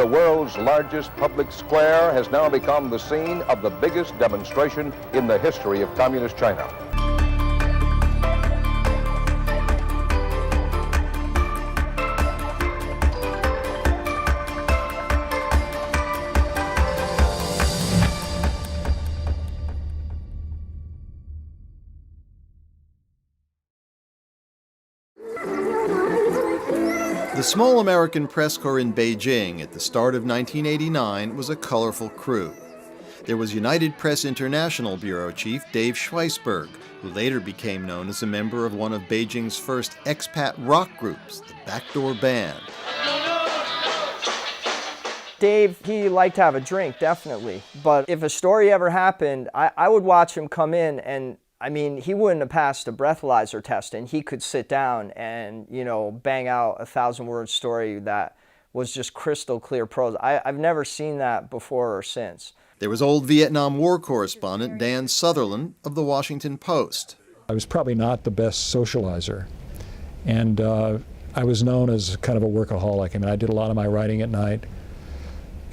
the world's largest public square has now become the scene of the biggest demonstration in the history of Communist China. The small American press corps in Beijing at the start of 1989 was a colorful crew. There was United Press International bureau chief Dave Schweisberg, who later became known as a member of one of Beijing's first expat rock groups, the Backdoor Band. Dave, he liked to have a drink, definitely. But if a story ever happened, I would watch him come in, and I mean, he wouldn't have passed a breathalyzer test, and he could sit down and, you know, bang out a 1,000-word story that was just crystal clear prose. I've never seen that before or since. There was old Vietnam War correspondent Dan Sutherland of the Washington Post. I was probably not the best socializer, and I was known as kind of a workaholic. I mean, I did a lot of my writing at night,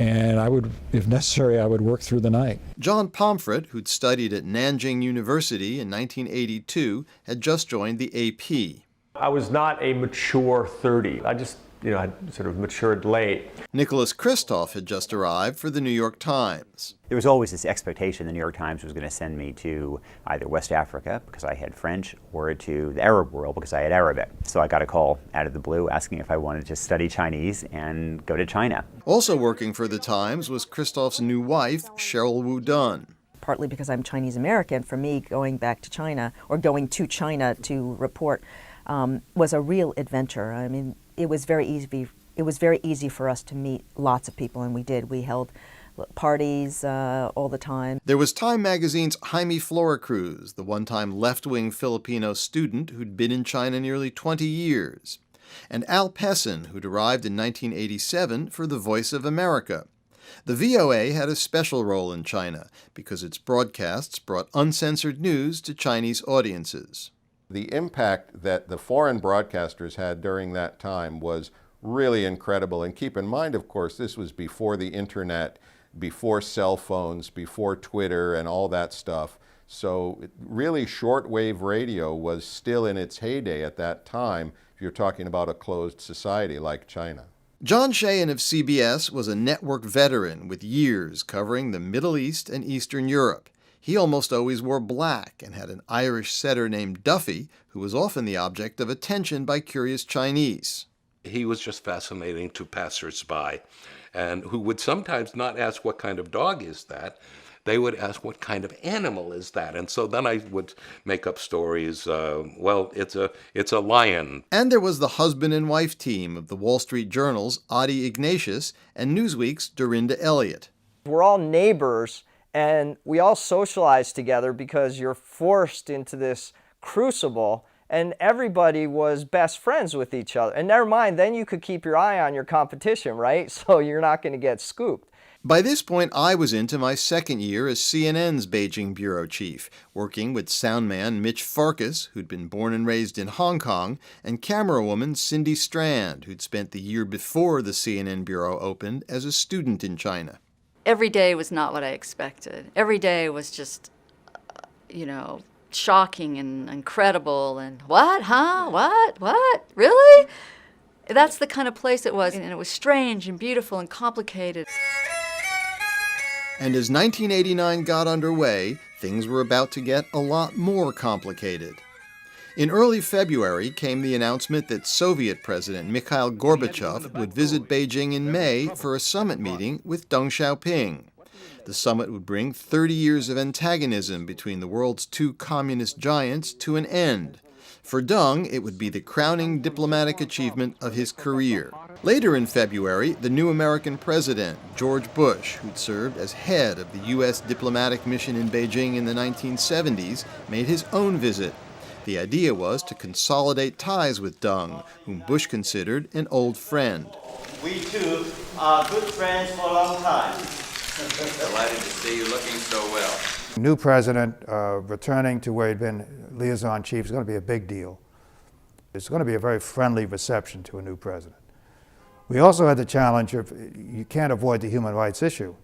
and I would, if necessary, I would work through the night. John Pomfret, who'd studied at Nanjing University in 1982, had just joined the AP. I was not a mature 30. I just, I sort of matured late. Nicholas Kristof had just arrived for the New York Times. There was always this expectation the New York Times was going to send me to either West Africa, because I had French, or to the Arab world, because I had Arabic. So I got a call out of the blue asking if I wanted to study Chinese and go to China. Also working for the Times was Kristof's new wife, Cheryl Wu Dun. Partly because I'm Chinese American, for me going back to China, or going to China to report, was a real adventure. I mean, it was very easy for us to meet lots of people, and we did. We held parties all the time. There was Time magazine's Jaime Floricruz, the one-time left-wing Filipino student who'd been in China nearly 20 years, and Al Pessin, who'd arrived in 1987 for The Voice of America. The VOA had a special role in China because its broadcasts brought uncensored news to Chinese audiences. The impact that the foreign broadcasters had during that time was really incredible. And keep in mind, of course, this was before the internet, before cell phones, before Twitter and all that stuff. So really shortwave radio was still in its heyday at that time, if you're talking about a closed society like China. John Sheehan of CBS was a network veteran with years covering the Middle East and Eastern Europe. He almost always wore black and had an Irish setter named Duffy, who was often the object of attention by curious Chinese. He was just fascinating to passers-by, and who would sometimes not ask what kind of dog is that. They would ask what kind of animal is that. And so then I would make up stories, well, it's a lion. And there was the husband and wife team of the Wall Street Journal's Adi Ignatius and Newsweek's Dorinda Elliott. We're all neighbors, and we all socialize together because you're forced into this crucible, and everybody was best friends with each other. And never mind, then you could keep your eye on your competition, right? So you're not going to get scooped. By this point, I was into my second year as CNN's Beijing bureau chief, working with soundman Mitch Farkas, who'd been born and raised in Hong Kong, and camerawoman Cindy Strand, who'd spent the year before the CNN bureau opened as a student in China. Every day was not what I expected. Every day was just, shocking and incredible and what? Huh? What? Really? That's the kind of place it was, and it was strange and beautiful and complicated. And as 1989 got underway, things were about to get a lot more complicated. In early February came the announcement that Soviet President Mikhail Gorbachev would visit Beijing in May for a summit meeting with Deng Xiaoping. The summit would bring 30 years of antagonism between the world's two communist giants to an end. For Deng, it would be the crowning diplomatic achievement of his career. Later in February, the new American president, George Bush, who'd served as head of the U.S. diplomatic mission in Beijing in the 1970s, made his own visit. The idea was to consolidate ties with Deng, whom Bush considered an old friend. We two are good friends for a long time. Delighted to see you looking so well. New president returning to where he'd been liaison chief is going to be a big deal. It's going to be a very friendly reception to a new president. We also had the challenge of you can't avoid the human rights issue.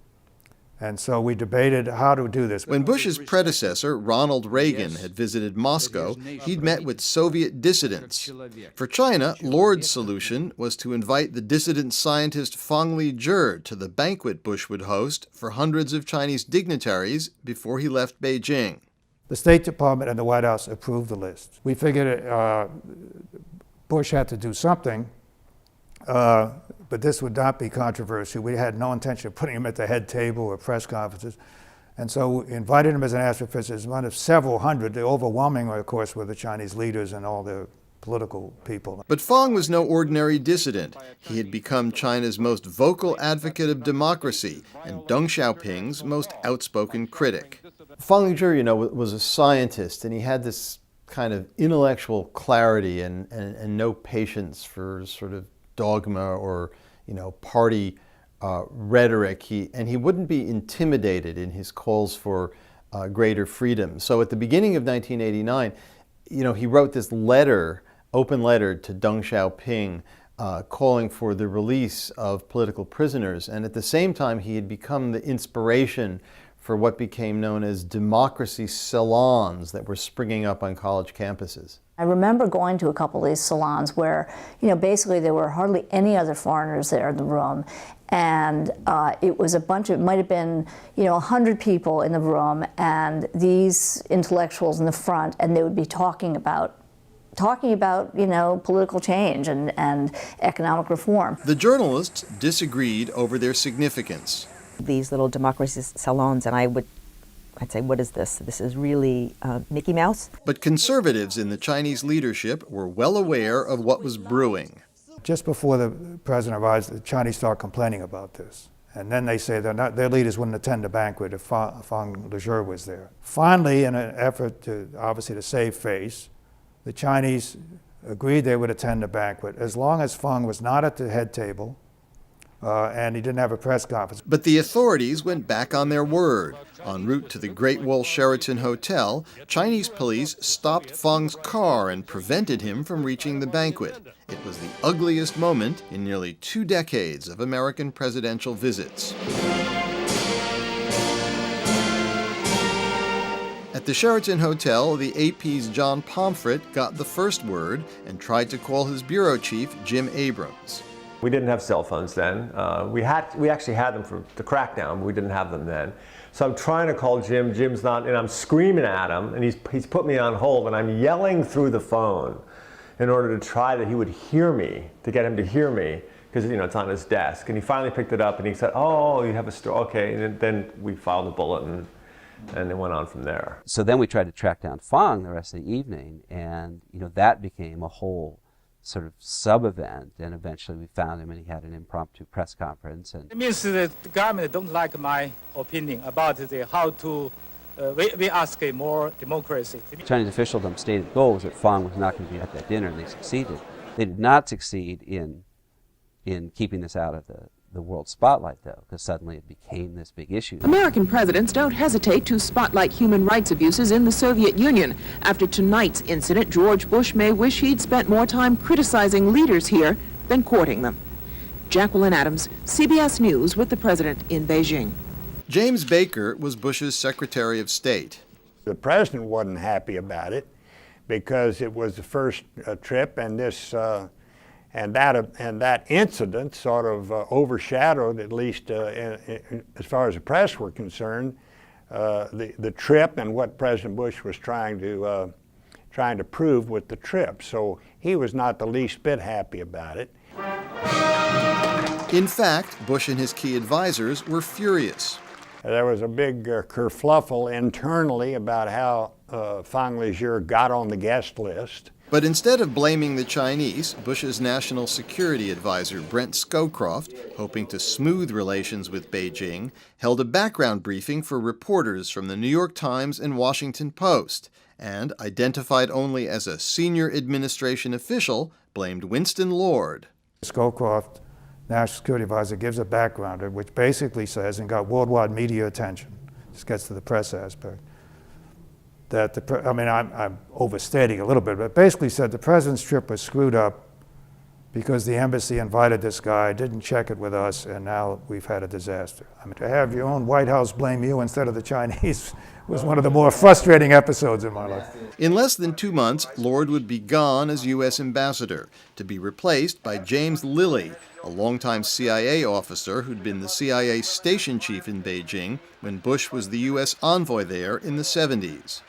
And so we debated how to do this. When Bush's predecessor, Ronald Reagan, had visited Moscow, he'd met with Soviet dissidents. For China, Lord's solution was to invite the dissident scientist Fang Li-jie to the banquet Bush would host for hundreds of Chinese dignitaries before he left Beijing. The State Department and the White House approved the list. We figured Bush had to do something, but this would not be controversial. We had no intention of putting him at the head table or press conferences. And so we invited him as an astrophysics, as one of several hundred. The overwhelming, of course, were the Chinese leaders and all the political people. But Fang was no ordinary dissident. He had become China's most vocal advocate of democracy and Deng Xiaoping's most outspoken critic. Fang Li-jie, was a scientist, and he had this kind of intellectual clarity and no patience for sort of dogma or party rhetoric. He wouldn't be intimidated in his calls for greater freedom. So at the beginning of 1989, he wrote this open letter to Deng Xiaoping calling for the release of political prisoners. And at the same time, he had become the inspiration for what became known as democracy salons that were springing up on college campuses. I remember going to a couple of these salons where, basically there were hardly any other foreigners there in the room. And it was it might have been, 100 people in the room, and these intellectuals in the front, and they would be talking about political change and economic reform. The journalists disagreed over their significance. These little democracy salons, and I'd say, what is this? This is really Mickey Mouse? But conservatives in the Chinese leadership were well aware of what was brewing. Just before the president arrives, the Chinese start complaining about this. And then they say their leaders wouldn't attend the banquet if Fang Li-jie was there. Finally, in an effort to save face, the Chinese agreed they would attend the banquet as long as Fang was not at the head table and he didn't have a press conference. But the authorities went back on their word. En route to the Great Wall Sheraton Hotel, Chinese police stopped Fang's car and prevented him from reaching the banquet. It was the ugliest moment in nearly 2 decades of American presidential visits. At the Sheraton Hotel, the AP's John Pomfret got the first word and tried to call his bureau chief, Jim Abrams. We didn't have cell phones then. We actually had them for the crackdown, but we didn't have them then. So I'm trying to call Jim. Jim's not, and I'm screaming at him, and he's put me on hold, and I'm yelling through the phone in order to try that he would hear me, to get him to hear me, because it's on his desk. And he finally picked it up, and he said, "Oh, you have a story, okay." And then we filed a bulletin, and it went on from there. So then we tried to track down Fang the rest of the evening, and that became a whole sort of sub-event, and eventually we found him and he had an impromptu press conference. And it means that the government don't like my opinion about how to we ask a more democracy. Chinese officialdom stated goal was that Fang was not going to be at that dinner, and they succeeded. They did not succeed in keeping this out of the world spotlight, though, because suddenly it became this big issue. American presidents don't hesitate to spotlight human rights abuses in the Soviet Union. After tonight's incident, George Bush may wish he'd spent more time criticizing leaders here than courting them. Jacqueline Adams, CBS News, with the president in Beijing. James Baker was Bush's Secretary of State. The president wasn't happy about it because it was the first trip, and that incident sort of overshadowed, at least as far as the press were concerned, the trip and what President Bush was trying to prove with the trip. So he was not the least bit happy about it. In fact, Bush and his key advisors were furious. There was a big kerfluffle internally about how Fang Li-jie got on the guest list. But instead of blaming the Chinese, Bush's national security advisor, Brent Scowcroft, hoping to smooth relations with Beijing, held a background briefing for reporters from the New York Times and Washington Post, and, identified only as a senior administration official, blamed Winston Lord. Scowcroft, national security advisor, gives a background which basically says, and got worldwide media attention, this gets to the press aspect, that, I'm overstating a little bit, but basically said the president's trip was screwed up because the embassy invited this guy, didn't check it with us, and now we've had a disaster. I mean, to have your own White House blame you instead of the Chinese was one of the more frustrating episodes in my life. In less than 2 months, Lord would be gone as U.S. ambassador, to be replaced by James Lilly, a longtime CIA officer who'd been the CIA station chief in Beijing when Bush was the U.S. envoy there in the 70s.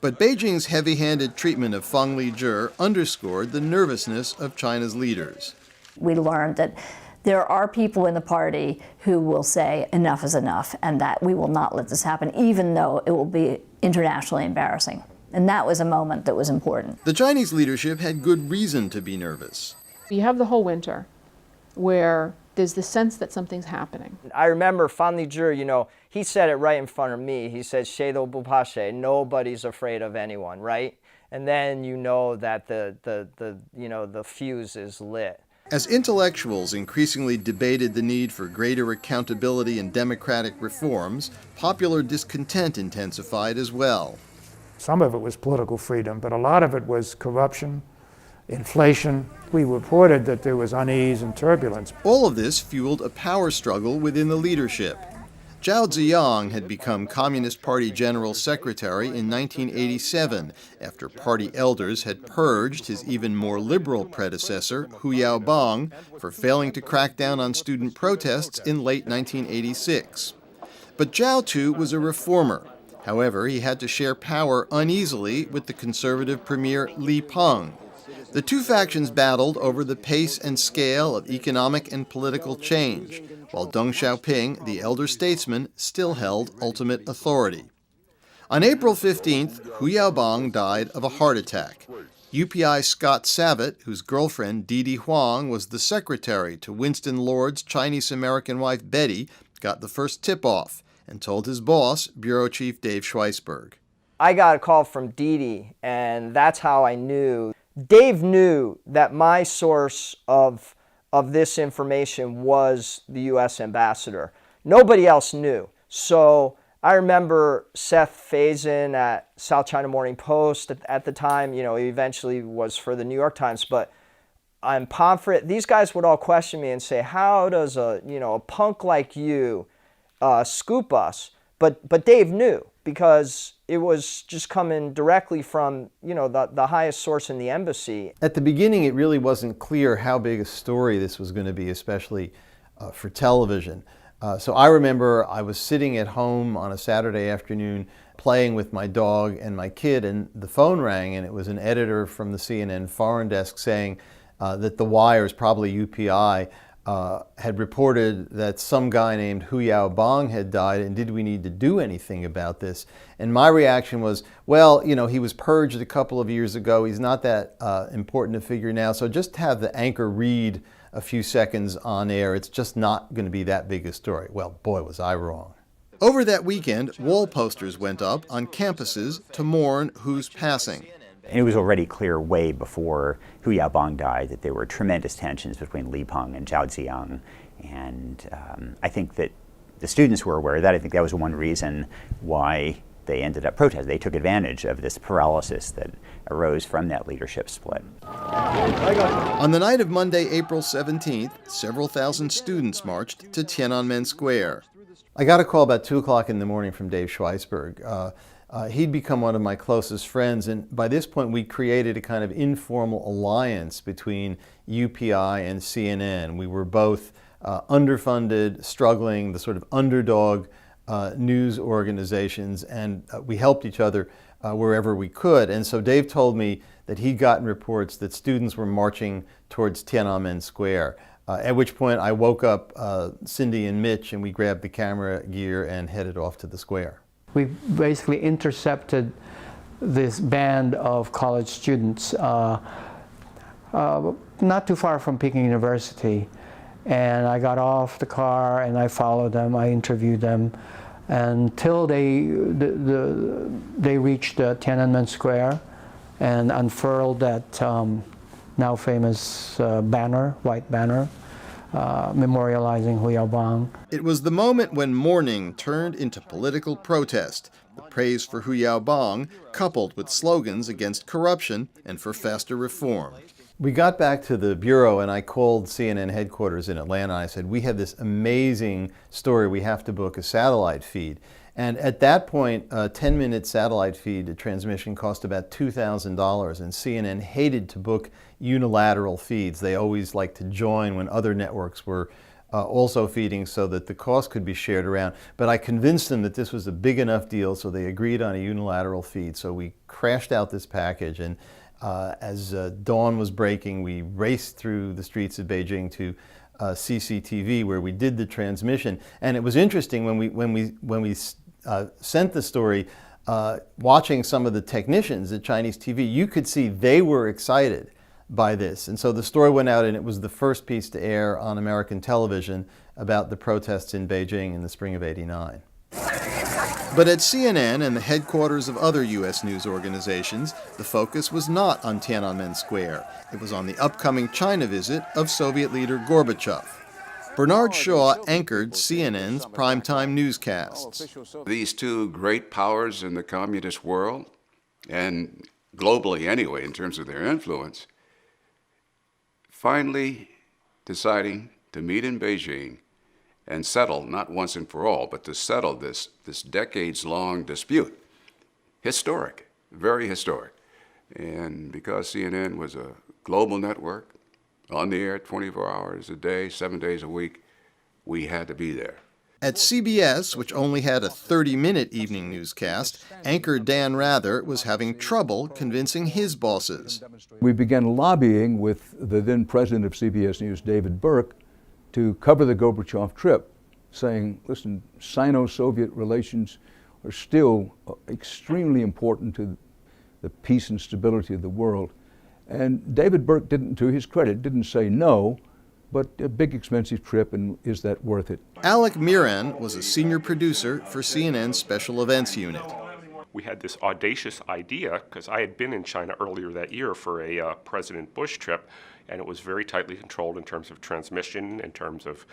But Beijing's heavy-handed treatment of Fang Lijie underscored the nervousness of China's leaders. We learned that there are people in the party who will say enough is enough and that we will not let this happen, even though it will be internationally embarrassing. And that was a moment that was important. The Chinese leadership had good reason to be nervous. You have the whole winter where there's the sense that something's happening. I remember Fang Lijie, he said it right in front of me. He said, "谁都不怕谁," nobody's afraid of anyone, right? And then you know that the fuse is lit. As intellectuals increasingly debated the need for greater accountability and democratic reforms, popular discontent intensified as well. Some of it was political freedom, but a lot of it was corruption, inflation. We reported that there was unease and turbulence. All of this fueled a power struggle within the leadership. Zhao Ziyang had become Communist Party General Secretary in 1987 after party elders had purged his even more liberal predecessor, Hu Yaobang, for failing to crack down on student protests in late 1986. But Zhao, too, was a reformer. However, he had to share power uneasily with the conservative premier Li Peng. The two factions battled over the pace and scale of economic and political change, while Deng Xiaoping, the elder statesman, still held ultimate authority. On April 15th, Hu Yaobang died of a heart attack. UPI Scott Savitt, whose girlfriend Didi Huang was the secretary to Winston Lord's Chinese-American wife Betty, got the first tip-off and told his boss, Bureau Chief Dave Schweisberg. I got a call from Didi, and that's how I knew. Dave knew that my source of this information was the U.S. ambassador. Nobody else knew. So I remember Seth Faison at South China Morning Post at the time. He eventually was for the New York Times. But I'm Pomfret. These guys would all question me and say, "How does a punk like you scoop us?" But Dave knew, because it was just coming directly from, the highest source in the embassy. At the beginning, it really wasn't clear how big a story this was going to be, especially for television. So I remember I was sitting at home on a Saturday afternoon playing with my dog and my kid, and the phone rang, and it was an editor from the CNN foreign desk saying that The Wire's, probably UPI, had reported that some guy named Hu Yaobang had died, and did we need to do anything about this? And my reaction was, well, he was purged a couple of years ago. He's not that important a figure now, so just have the anchor read a few seconds on air. It's just not going to be that big a story. Well, boy, was I wrong. Over that weekend, wall posters went up on campuses to mourn Hu's passing. And it was already clear way before Hu Yaobang died that there were tremendous tensions between Li Peng and Zhao Ziyang. And I think that the students were aware of that. I think that was one reason why they ended up protesting. They took advantage of this paralysis that arose from that leadership split. On the night of Monday, April 17th, several thousand students marched to Tiananmen Square. I got a call about 2 o'clock in the morning from Dave Schweisberg. He'd become one of my closest friends, and by this point we created a kind of informal alliance between UPI and CNN. We were both underfunded, struggling, the sort of underdog news organizations, and we helped each other wherever we could. And so Dave told me that he'd gotten reports that students were marching towards Tiananmen Square, at which point I woke up Cindy and Mitch, and we grabbed the camera gear and headed off to the square. We basically intercepted this band of college students not too far from Peking University, and I got off the car and I followed them. I interviewed them until they reached Tiananmen Square and unfurled that now famous banner, white banner, memorializing Hu Yaobang. It was the moment when mourning turned into political protest, the praise for Hu Yaobang coupled with slogans against corruption and for faster reform. We got back to the Bureau and I called CNN headquarters in Atlanta. I said, we have this amazing story. We have to book a satellite feed. And at that point, a 10-minute satellite feed transmission cost about $2,000, and CNN hated to book unilateral feeds. They always liked to join when other networks were also feeding so that the cost could be shared around. But I convinced them that this was a big enough deal, so they agreed on a unilateral feed. So we crashed out this package, and as dawn was breaking, we raced through the streets of Beijing to CCTV, where we did the transmission. And it was interesting when we sent the story, watching some of the technicians at Chinese TV, you could see they were excited by this. And so the story went out, and it was the first piece to air on American television about the protests in Beijing in the spring of '89. But at CNN and the headquarters of other U.S. news organizations, the focus was not on Tiananmen Square. It was on the upcoming China visit of Soviet leader Gorbachev. Bernard Shaw anchored CNN's primetime newscasts. These two great powers in the communist world, and globally anyway in terms of their influence, finally deciding to meet in Beijing and settle, not once and for all, but to settle this decades-long dispute. Historic, very historic. And because CNN was a global network, on the air 24 hours a day, 7 days a week, we had to be there. At CBS, which only had a 30-minute evening newscast, anchor Dan Rather was having trouble convincing his bosses. We began lobbying with the then president of CBS News, David Burke, to cover the Gorbachev trip, saying, listen, Sino-Soviet relations are still extremely important to the peace and stability of the world. And David Burke didn't, to his credit, didn't say no, but a big expensive trip, and is that worth it? Alec Miran was a senior producer for CNN's Special Events Unit. We had this audacious idea, because I had been in China earlier that year for a President Bush trip, and it was very tightly controlled in terms of transmission, in terms of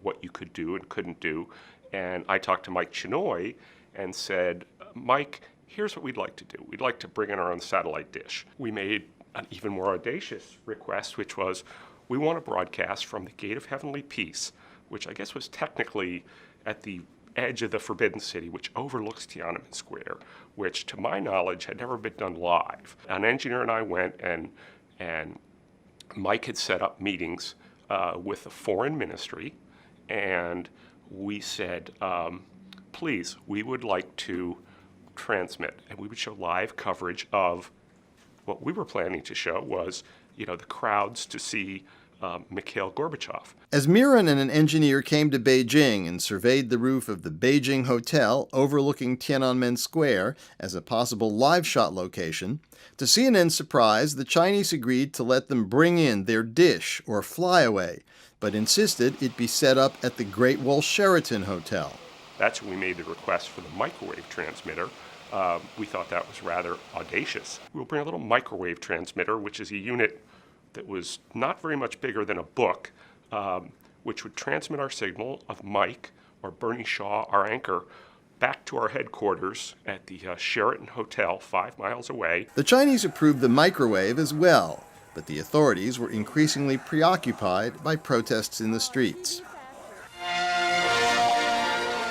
what you could do and couldn't do. And I talked to Mike Chinoy and said, Mike, here's what we'd like to do. We'd like to bring in our own satellite dish. We made an even more audacious request, which was, we want to broadcast from the Gate of Heavenly Peace, which I guess was technically at the edge of the Forbidden City, which overlooks Tiananmen Square, which to my knowledge had never been done live. An engineer and I went, and Mike had set up meetings with the foreign ministry, and we said, please, we would like to transmit, and we would show live coverage of what we were planning to show was, the crowds to see Mikhail Gorbachev. As Miran and an engineer came to Beijing and surveyed the roof of the Beijing Hotel overlooking Tiananmen Square as a possible live shot location, to CNN's surprise, the Chinese agreed to let them bring in their dish or flyaway, but insisted it be set up at the Great Wall Sheraton Hotel. That's when we made the request for the microwave transmitter. We thought that was rather audacious. We'll bring a little microwave transmitter, which is a unit that was not very much bigger than a book, which would transmit our signal of Mike or Bernie Shaw, our anchor, back to our headquarters at the Sheraton Hotel 5 miles away. The Chinese approved the microwave as well, but the authorities were increasingly preoccupied by protests in the streets.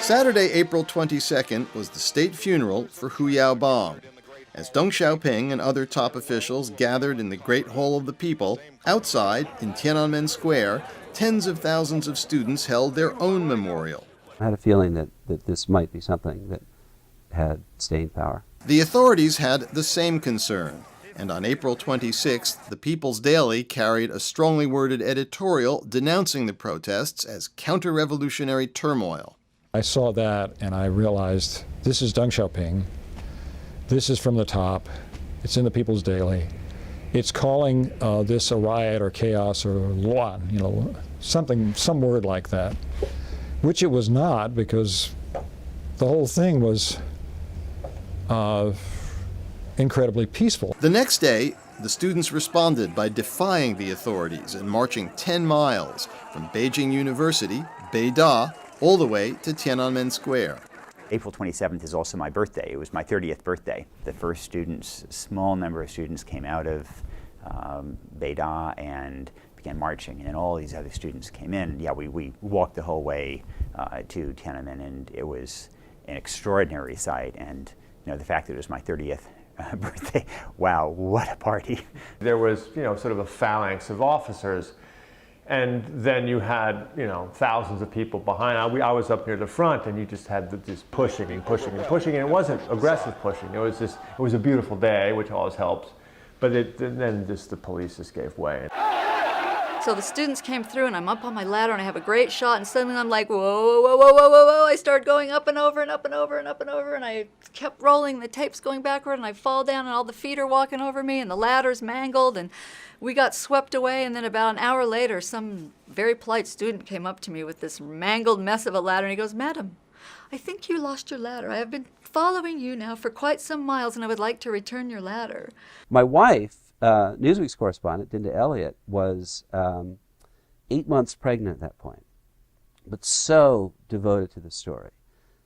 Saturday, April 22nd, was the state funeral for Hu Yaobang. As Deng Xiaoping and other top officials gathered in the Great Hall of the People, outside, in Tiananmen Square, tens of thousands of students held their own memorial. I had a feeling that this might be something that had staying power. The authorities had the same concern, and on April 26th, the People's Daily carried a strongly worded editorial denouncing the protests as counter-revolutionary turmoil. I saw that and I realized this is Deng Xiaoping. This is from the top. It's in the People's Daily. It's calling this a riot or chaos or luan, some word like that, which it was not, because the whole thing was incredibly peaceful. The next day, the students responded by defying the authorities and marching 10 miles from Beijing University, Beida, all the way to Tiananmen Square. April 27th is also my birthday. It was my 30th birthday. The first students, a small number of students, came out of Beida and began marching, and then all these other students came in. And yeah, we walked the whole way to Tiananmen, and it was an extraordinary sight. And you know, the fact that it was my 30th birthday, wow, what a party. There was, you know, sort of a phalanx of officers, and then you had, you know, thousands of people behind. I was up near the front, and you just had this pushing and pushing and pushing, and it wasn't aggressive pushing. It was a beautiful day, which always helps, but then just the police just gave way. So the students came through, and I'm up on my ladder, and I have a great shot, and suddenly I'm like, whoa, whoa, whoa, whoa, whoa, whoa, whoa. I start going up and over and up and over and up and over, and I kept rolling, the tape's going backward, and I fall down, and all the feet are walking over me, and the ladder's mangled, and we got swept away. And then about an hour later, some very polite student came up to me with this mangled mess of a ladder, and he goes, "Madam, I think you lost your ladder. I have been following you now for quite some miles, and I would like to return your ladder." My wife, Newsweek's correspondent, Dinda Elliott, was 8 months pregnant at that point, but so devoted to the story.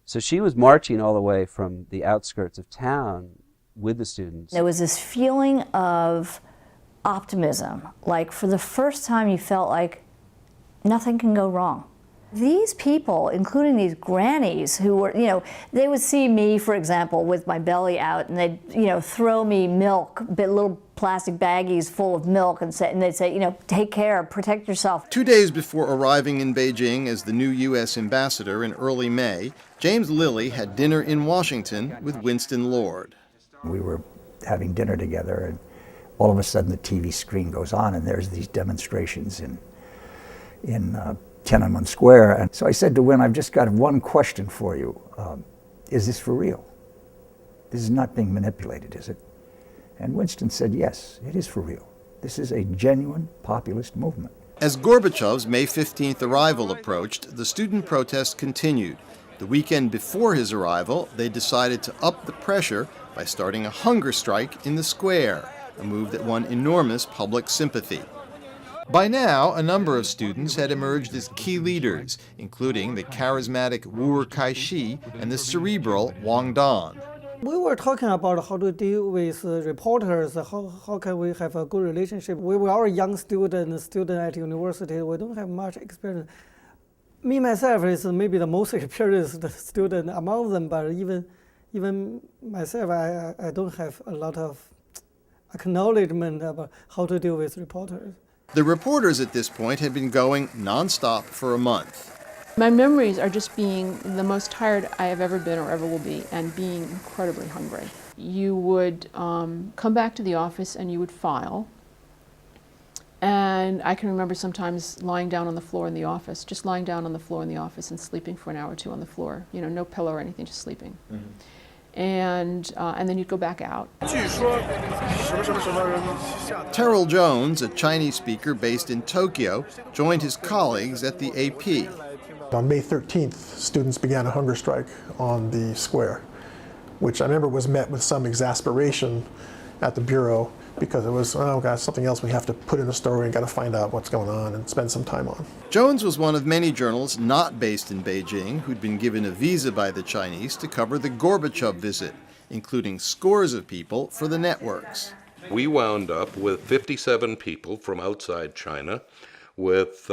So she was marching all the way from the outskirts of town with the students. There was this feeling of optimism, like for the first time you felt like nothing can go wrong. These people, including these grannies who were, you know, they would see me, for example, with my belly out, and they'd, you know, throw me milk, little plastic baggies full of milk, and they'd say, you know, take care, protect yourself. 2 days before arriving in Beijing as the new U.S. ambassador in early May, James Lilly had dinner in Washington with Winston Lord. We were having dinner together, and all of a sudden the TV screen goes on, and there's these demonstrations in Tiananmen Square. And so I said to Win, "I've just got one question for you. Is this for real? This is not being manipulated, is it?" And Winston said, "Yes, it is for real. This is a genuine populist movement." As Gorbachev's May 15th arrival approached, the student protest continued. The weekend before his arrival, they decided to up the pressure by starting a hunger strike in the square, a move that won enormous public sympathy. By now, a number of students had emerged as key leaders, including the charismatic Wu Kai-shi and the cerebral Wang Dan. We were talking about how to deal with reporters, how can we have a good relationship. We were all young students at university. We don't have much experience. Me, myself, is maybe the most experienced student among them, but even myself, I don't have a lot of acknowledgement about how to deal with reporters. The reporters at this point had been going nonstop for a month. My memories are just being the most tired I have ever been or ever will be, and being incredibly hungry. You would come back to the office and you would file. And I can remember sometimes lying down on the floor in the office, just lying down on the floor in the office and sleeping for an hour or two on the floor. You know, no pillow or anything, just sleeping. Mm-hmm. And then you'd go back out. Terrell Jones, a Chinese speaker based in Tokyo, joined his colleagues at the AP. On May 13th, students began a hunger strike on the square, which I remember was met with some exasperation at the Bureau because it was, oh gosh, something else we have to put in the story and got to find out what's going on and spend some time on. Jones was one of many journalists not based in Beijing who'd been given a visa by the Chinese to cover the Gorbachev visit, including scores of people for the networks. We wound up with 57 people from outside China, with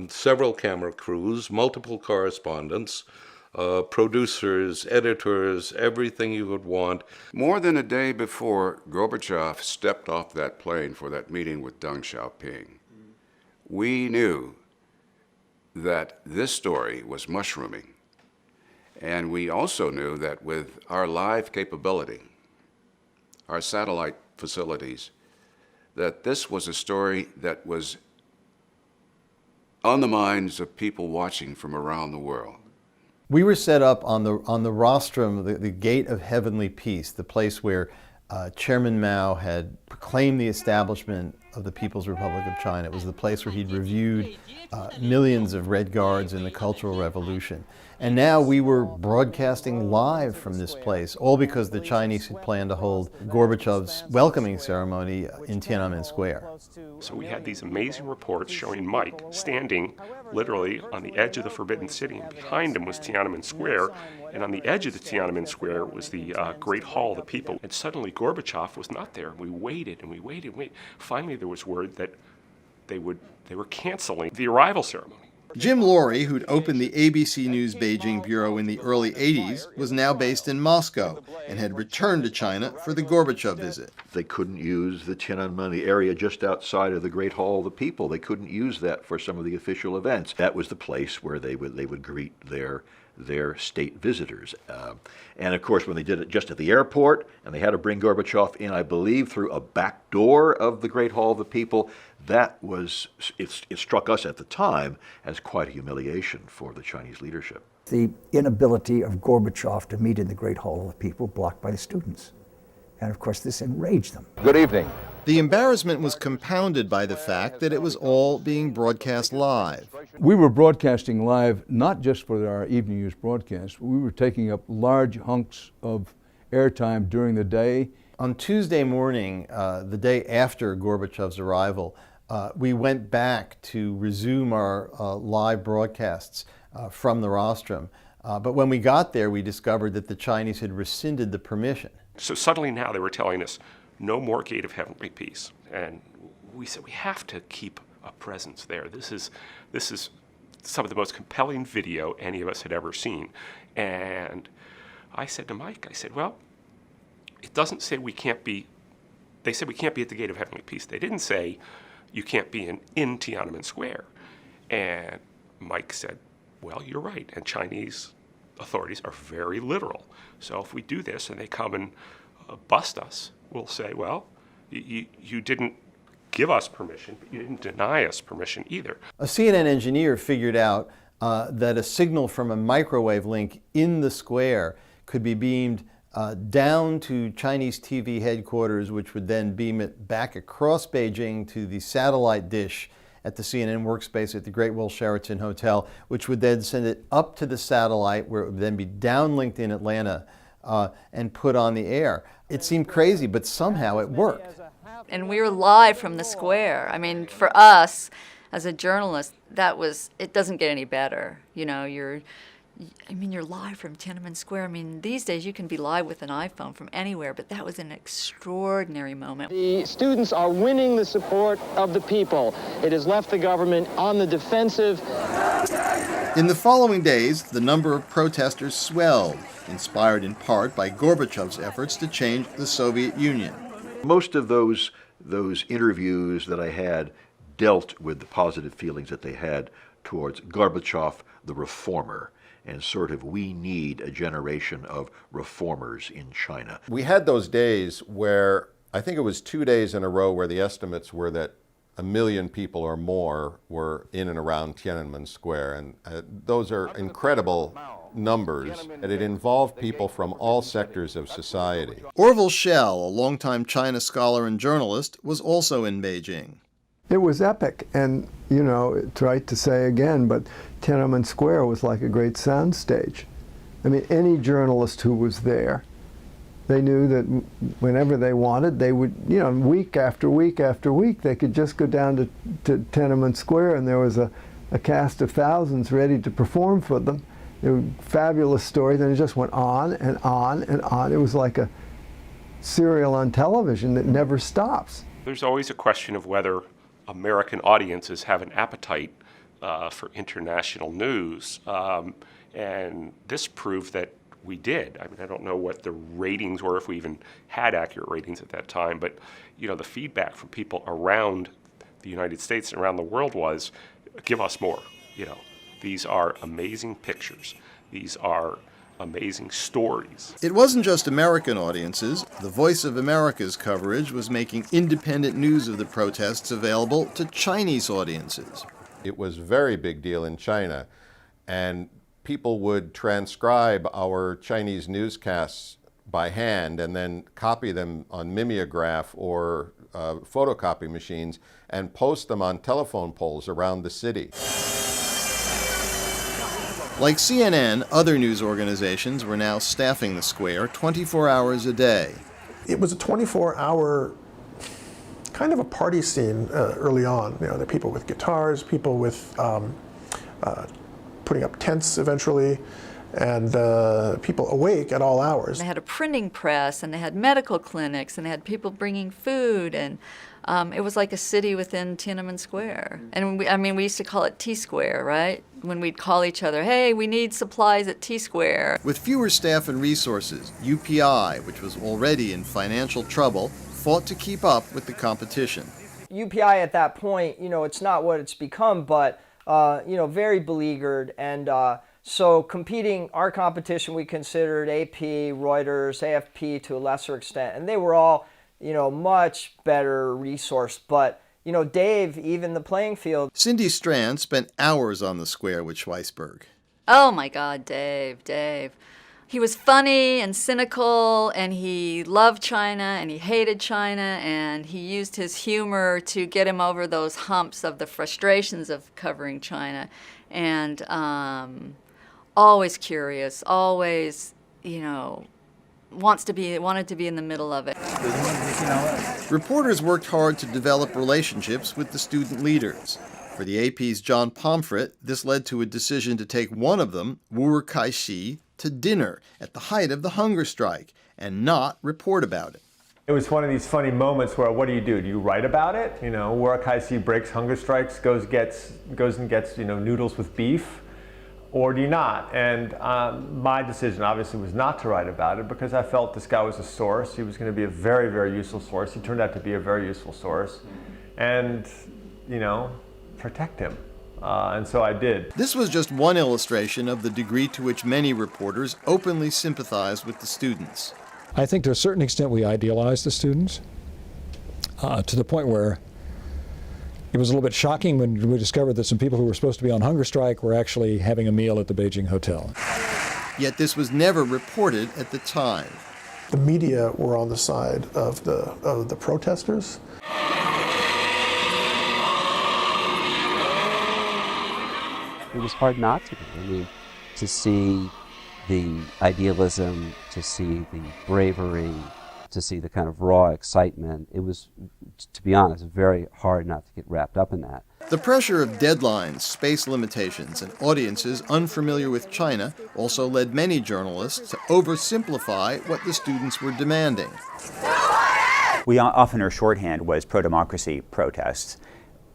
several camera crews, multiple correspondents, producers, editors, everything you would want. More than a day before Gorbachev stepped off that plane for that meeting with Deng Xiaoping, we knew that this story was mushrooming. And we also knew that with our live capability, our satellite facilities, that this was a story that was on the minds of people watching from around the world. We were set up on the rostrum, the Gate of Heavenly Peace, the place where Chairman Mao had proclaimed the establishment of the People's Republic of China. It was the place where he'd reviewed millions of Red Guards in the Cultural Revolution. And now we were broadcasting live from this place, all because the Chinese had planned to hold Gorbachev's welcoming ceremony in Tiananmen Square. So we had these amazing reports showing Mike standing literally on the edge of the Forbidden City, and behind him was Tiananmen Square, and on the edge of the Tiananmen Square was the Great Hall of the People. And suddenly Gorbachev was not there. We waited and we waited and waited. Finally there was word that they were canceling the arrival ceremony. Jim Laurie, who'd opened the ABC News Beijing bureau in the early 80s, was now based in Moscow and had returned to China for the Gorbachev visit. They couldn't use the Tiananmen, the area just outside of the Great Hall of the People. They couldn't use that for some of the official events. That was the place where they would greet their state visitors. And of course, when they did it just at the airport, and they had to bring Gorbachev in, I believe, through a back door of the Great Hall of the People, it struck us at the time as quite a humiliation for the Chinese leadership. The inability of Gorbachev to meet in the Great Hall of the People, blocked by the students. And of course, this enraged them. Good evening. The embarrassment was compounded by the fact that it was all being broadcast live. We were broadcasting live not just for our evening news broadcast. We were taking up large hunks of airtime during the day. On Tuesday morning, the day after Gorbachev's arrival, we went back to resume our live broadcasts from the rostrum. But when we got there, we discovered that the Chinese had rescinded the permission. So suddenly now they were telling us, no more Gate of Heavenly Peace. And we said, we have to keep a presence there. This is some of the most compelling video any of us had ever seen. And I said to Mike, I said, well, it doesn't say we can't be, they said we can't be at the Gate of Heavenly Peace. They didn't say you can't be in Tiananmen Square. And Mike said, well, you're right. And Chinese authorities are very literal. So if we do this and they come and bust us, we'll say, well, you didn't give us permission, but you didn't deny us permission either. A CNN engineer figured out that a signal from a microwave link in the square could be beamed down to Chinese TV headquarters, which would then beam it back across Beijing to the satellite dish at the CNN workspace at the Great Wall Sheraton Hotel, which would then send it up to the satellite, where it would then be downlinked in Atlanta and put on the air. It seemed crazy, but somehow it worked. And we were live from the square. I mean, for us, as a journalist, it doesn't get any better. You know, you're live from Tiananmen Square. I mean, these days you can be live with an iPhone from anywhere, but that was an extraordinary moment. The students are winning the support of the people. It has left the government on the defensive. In the following days, the number of protesters swelled, inspired in part by Gorbachev's efforts to change the Soviet Union. Most of those interviews that I had dealt with the positive feelings that they had towards Gorbachev, the reformer, and sort of, we need a generation of reformers in China. We had those days where, I think it was 2 days in a row, where the estimates were that 1 million people or more were in and around Tiananmen Square, and those are incredible numbers, and it involved people from all sectors of society. Orville Schell, a longtime China scholar and journalist, was also in Beijing. It was epic, and you know, it's right to say again, but Tiananmen Square was like a great soundstage. I mean, any journalist who was there, they knew that whenever they wanted, they would, you know, week after week after week, they could just go down to Tiananmen Square, and there was a cast of thousands ready to perform for them. They were fabulous stories, and it just went on and on and on. It was like a serial on television that never stops. There's always a question of whether American audiences have an appetite for international news, and this proved that we did. I mean, I don't know what the ratings were, if we even had accurate ratings at that time, but you know, the feedback from people around the United States and around the world was, give us more. You know, these are amazing pictures. These are amazing stories. It wasn't just American audiences. The Voice of America's coverage was making independent news of the protests available to Chinese audiences. It was a very big deal in China, and people would transcribe our Chinese newscasts by hand and then copy them on mimeograph or photocopy machines and post them on telephone poles around the city. Like CNN, other news organizations were now staffing the square 24 hours a day. It was a 24-hour kind of a party scene early on. You know, there are people with guitars, people with putting up tents eventually, and people awake at all hours. They had a printing press, and they had medical clinics, and they had people bringing food, and it was like a city within Tiananmen Square. And we used to call it T-Square, right? When we'd call each other, hey, we need supplies at T-Square. With fewer staff and resources, UPI, which was already in financial trouble, fought to keep up with the competition. UPI at that point, you know, it's not what it's become, but, you know, very beleaguered. And so competing, our competition, we considered AP, Reuters, AFP to a lesser extent. And they were all, you know, much better resourced. But, you know, Dave, even the playing field. Cindy Strand spent hours on the square with Schweisberg. Oh my God, Dave. He was funny and cynical, and he loved China, and he hated China, and he used his humor to get him over those humps of the frustrations of covering China. And always curious, always, you know, wanted to be in the middle of it. Reporters worked hard to develop relationships with the student leaders. For the AP's John Pomfret, this led to a decision to take one of them, Wu Kai-shi, to dinner at the height of the hunger strike and not report about it. It was one of these funny moments where, what do? Do you write about it? You know, Wu Kai-shi breaks hunger strikes, goes and gets, you know, noodles with beef, or do you not? And my decision obviously was not to write about it because I felt this guy was a source. He was going to be a very, very useful source. He turned out to be a very useful source. And, you know, protect him. And so I did. This was just one illustration of the degree to which many reporters openly sympathized with the students. I think to a certain extent we idealized the students to the point where it was a little bit shocking when we discovered that some people who were supposed to be on hunger strike were actually having a meal at the Beijing hotel. Yet this was never reported at the time. The media were on the side of the protesters. It was hard not to be. I mean, to see the idealism, to see the bravery, to see the kind of raw excitement. It was, to be honest, very hard not to get wrapped up in that. The pressure of deadlines, space limitations, and audiences unfamiliar with China also led many journalists to oversimplify what the students were demanding. We often, our shorthand was pro-democracy protests.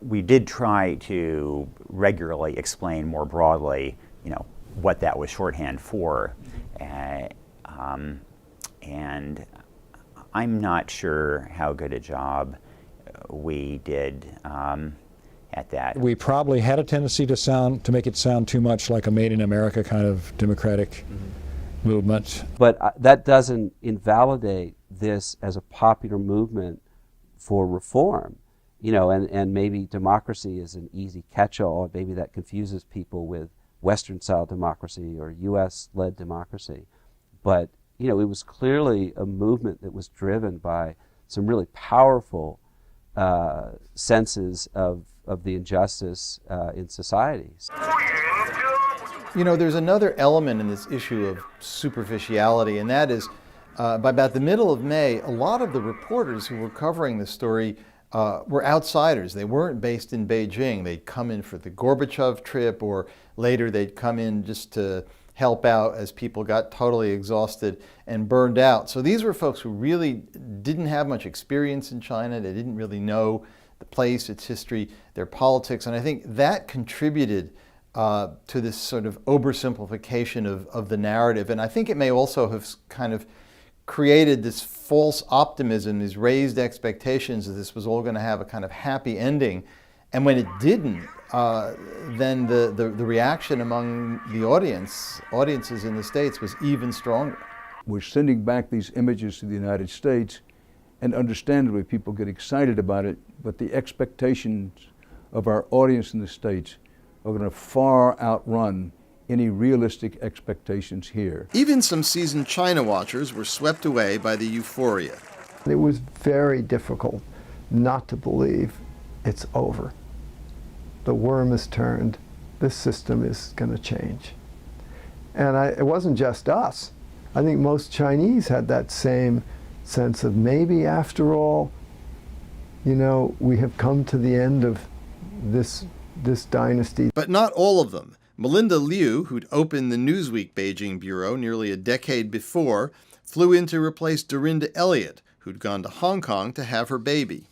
We did try to regularly explain more broadly, you know, what that was shorthand for, and I'm not sure how good a job we did at that. We probably had a tendency to make it sound too much like a Made in America kind of democratic movement. But that doesn't invalidate this as a popular movement for reform. You know, and maybe democracy is an easy catch-all. Maybe that confuses people with Western-style democracy or U.S.-led democracy. But, you know, it was clearly a movement that was driven by some really powerful senses of the injustice in society. You know, there's another element in this issue of superficiality, and that is, by about the middle of May, a lot of the reporters who were covering this story were outsiders. They weren't based in Beijing. They'd come in for the Gorbachev trip, or later they'd come in just to help out as people got totally exhausted and burned out. So these were folks who really didn't have much experience in China. They didn't really know the place, its history, their politics, and I think that contributed to this sort of oversimplification of the narrative. And I think it may also have kind of created this false optimism, these raised expectations that this was all going to have a kind of happy ending. And when it didn't, then the reaction among the audiences in the States was even stronger. We're sending back these images to the United States, and understandably people get excited about it, but the expectations of our audience in the States are going to far outrun any realistic expectations here. Even some seasoned China watchers were swept away by the euphoria. It was very difficult not to believe it's over. The worm is turned. This system is going to change. And it wasn't just us. I think most Chinese had that same sense of maybe after all, you know, we have come to the end of this dynasty. But not all of them. Melinda Liu, who'd opened the Newsweek Beijing bureau nearly a decade before, flew in to replace Dorinda Elliott, who'd gone to Hong Kong to have her baby.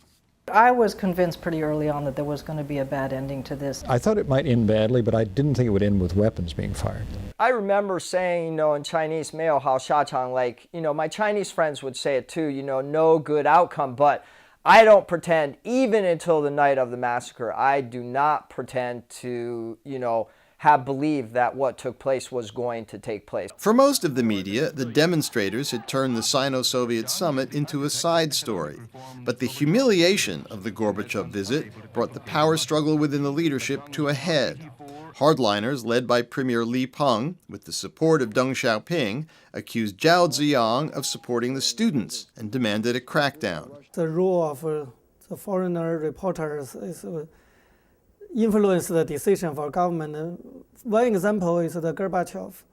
I was convinced pretty early on that there was going to be a bad ending to this. I thought it might end badly, but I didn't think it would end with weapons being fired. I remember saying, you know, in Chinese, 没有好下场, like, you know, my Chinese friends would say it too, you know, no good outcome, but I don't pretend, even until the night of the massacre, I do not pretend to, you know, have believed that what took place was going to take place. For most of the media, the demonstrators had turned the Sino-Soviet summit into a side story. But the humiliation of the Gorbachev visit brought the power struggle within the leadership to a head. Hardliners, led by Premier Li Peng, with the support of Deng Xiaoping, accused Zhao Ziyang of supporting the students and demanded a crackdown. The role of the foreigner reporters is influence the decision for government. One example is the Gorbachev,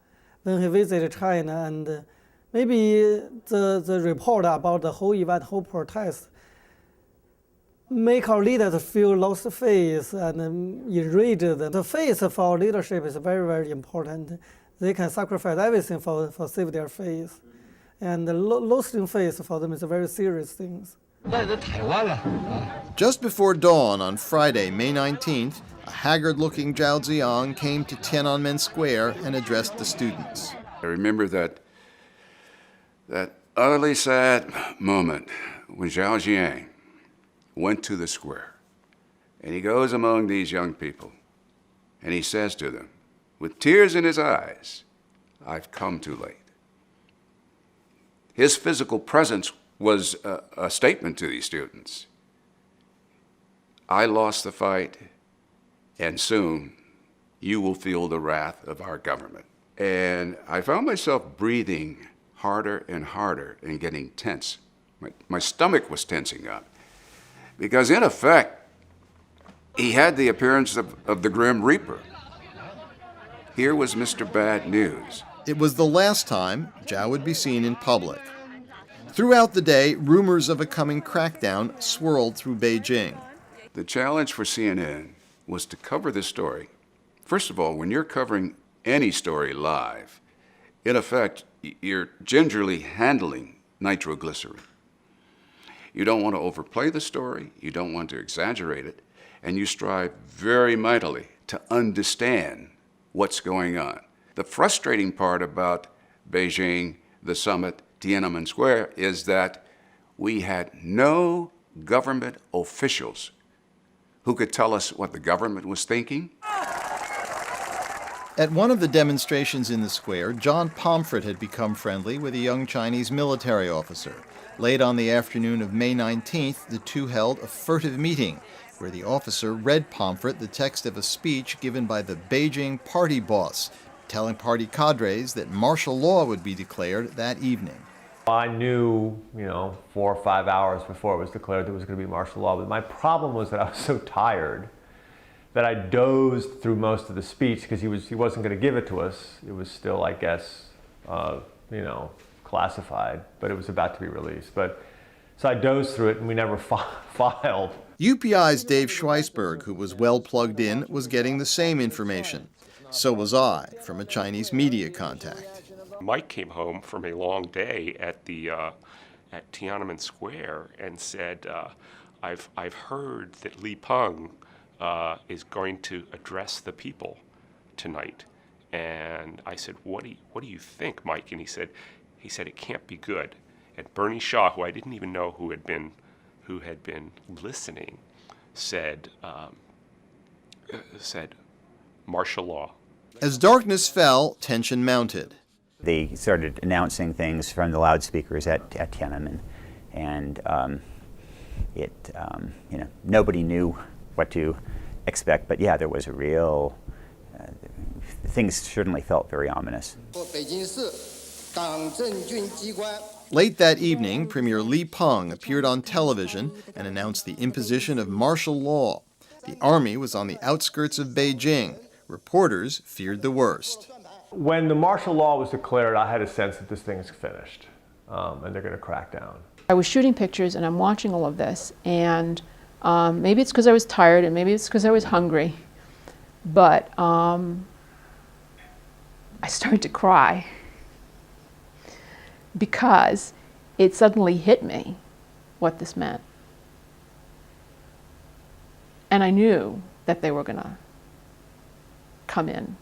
when he visited China, and maybe the report about the whole event, whole protest, make our leaders feel lost faith and enraged. The faith for our leadership is very, very important. They can sacrifice everything for save their faith. And losing faith for them is a very serious thing. Just before dawn on Friday, May 19th, a haggard-looking Zhao Ziyang came to Tiananmen Square and addressed the students. I remember that utterly sad moment when Zhao Ziyang went to the square, and he goes among these young people, and he says to them, with tears in his eyes, "I've come too late." His physical presence was a statement to these students. I lost the fight, and soon you will feel the wrath of our government. And I found myself breathing harder and harder and getting tense. My stomach was tensing up. Because in effect, he had the appearance of the Grim Reaper. Here was Mr. Bad News. It was the last time Zhao would be seen in public. Throughout the day, rumors of a coming crackdown swirled through Beijing. The challenge for CNN was to cover this story. First of all, when you're covering any story live, in effect, you're gingerly handling nitroglycerin. You don't want to overplay the story, you don't want to exaggerate it, and you strive very mightily to understand what's going on. The frustrating part about Beijing, the summit, Tiananmen Square, is that we had no government officials who could tell us what the government was thinking. At one of the demonstrations in the square, John Pomfret had become friendly with a young Chinese military officer. Late on the afternoon of May 19th, the two held a furtive meeting where the officer read Pomfret the text of a speech given by the Beijing party boss, telling party cadres that martial law would be declared that evening. I knew, 4 or 5 hours before it was declared there was going to be martial law, but my problem was that I was so tired that I dozed through most of the speech because he wasn't going to give it to us. It was still, I guess, classified, but it was about to be released. So I dozed through it and we never filed. UPI's Dave Schweisberg, who was well plugged in, was getting the same information. So was I, from a Chinese media contact. Mike came home from a long day at Tiananmen Square and said, "I've heard that Li Peng is going to address the people tonight." And I said, "What do you think, Mike?" And he said, "It can't be good." And Bernie Shaw, who I didn't even know who had been listening, said martial law. As darkness fell, tension mounted. They started announcing things from the loudspeakers at Tiananmen, and nobody knew what to expect. But yeah, there was a real. Things certainly felt very ominous. Late that evening, Premier Li Peng appeared on television and announced the imposition of martial law. The army was on the outskirts of Beijing. Reporters feared the worst. When the martial law was declared, I had a sense that this thing is finished, and they're going to crack down. I was shooting pictures and I'm watching all of this, and maybe it's because I was tired and maybe it's because I was hungry, but I started to cry because it suddenly hit me what this meant. And I knew that they were going to come in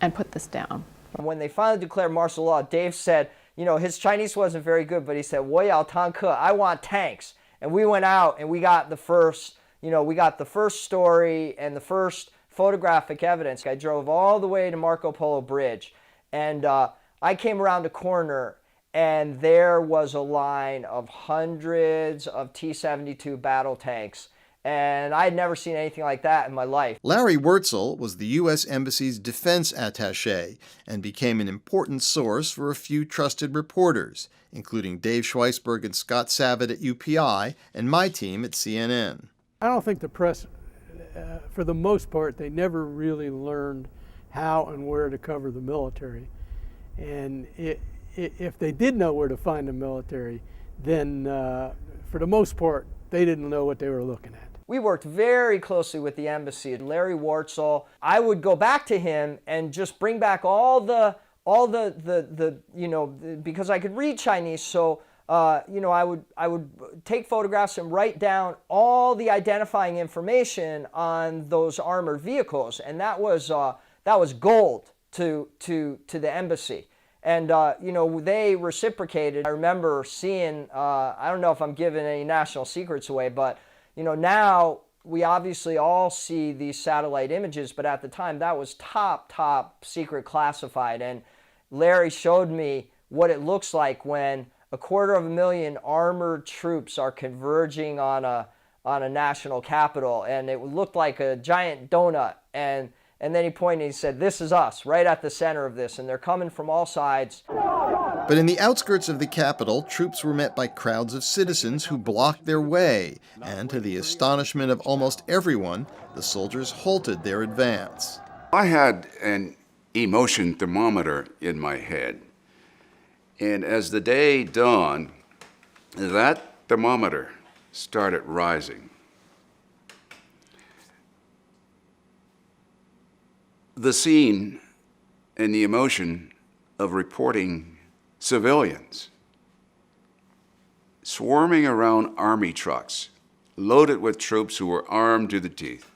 and put this down. When they finally declared martial law, Dave said, you know, his Chinese wasn't very good, but he said, 我要坦克, I want tanks. And we went out and we got the first, we got the first story and the first photographic evidence. I drove all the way to Marco Polo Bridge, and I came around a corner, and there was a line of hundreds of T-72 battle tanks. And I had never seen anything like that in my life. Larry Wurtzel was the U.S. Embassy's defense attaché and became an important source for a few trusted reporters, including Dave Schweisberg and Scott Savitt at UPI and my team at CNN. I don't think the press, for the most part, they never really learned how and where to cover the military. And if they did know where to find the military, then for the most part, they didn't know what they were looking at. We worked very closely with the embassy. Larry Wurtzel, I would go back to him and just bring back all the because I could read Chinese, so I would take photographs and write down all the identifying information on those armored vehicles, and that was gold to the embassy. And they reciprocated. I remember seeing, I don't know if I'm giving any national secrets away, but now we obviously all see these satellite images, but at the time that was top secret classified. And Larry showed me what it looks like when 250,000 armored troops are converging on a national capital, and it looked like a giant donut. And then he pointed and he said, this is us, right at the center of this, and they're coming from all sides. But in the outskirts of the capital, troops were met by crowds of citizens who blocked their way, and to the astonishment of almost everyone, the soldiers halted their advance. I had an emotion thermometer in my head, and as the day dawned, that thermometer started rising. The scene and the emotion of reporting civilians swarming around army trucks loaded with troops who were armed to the teeth,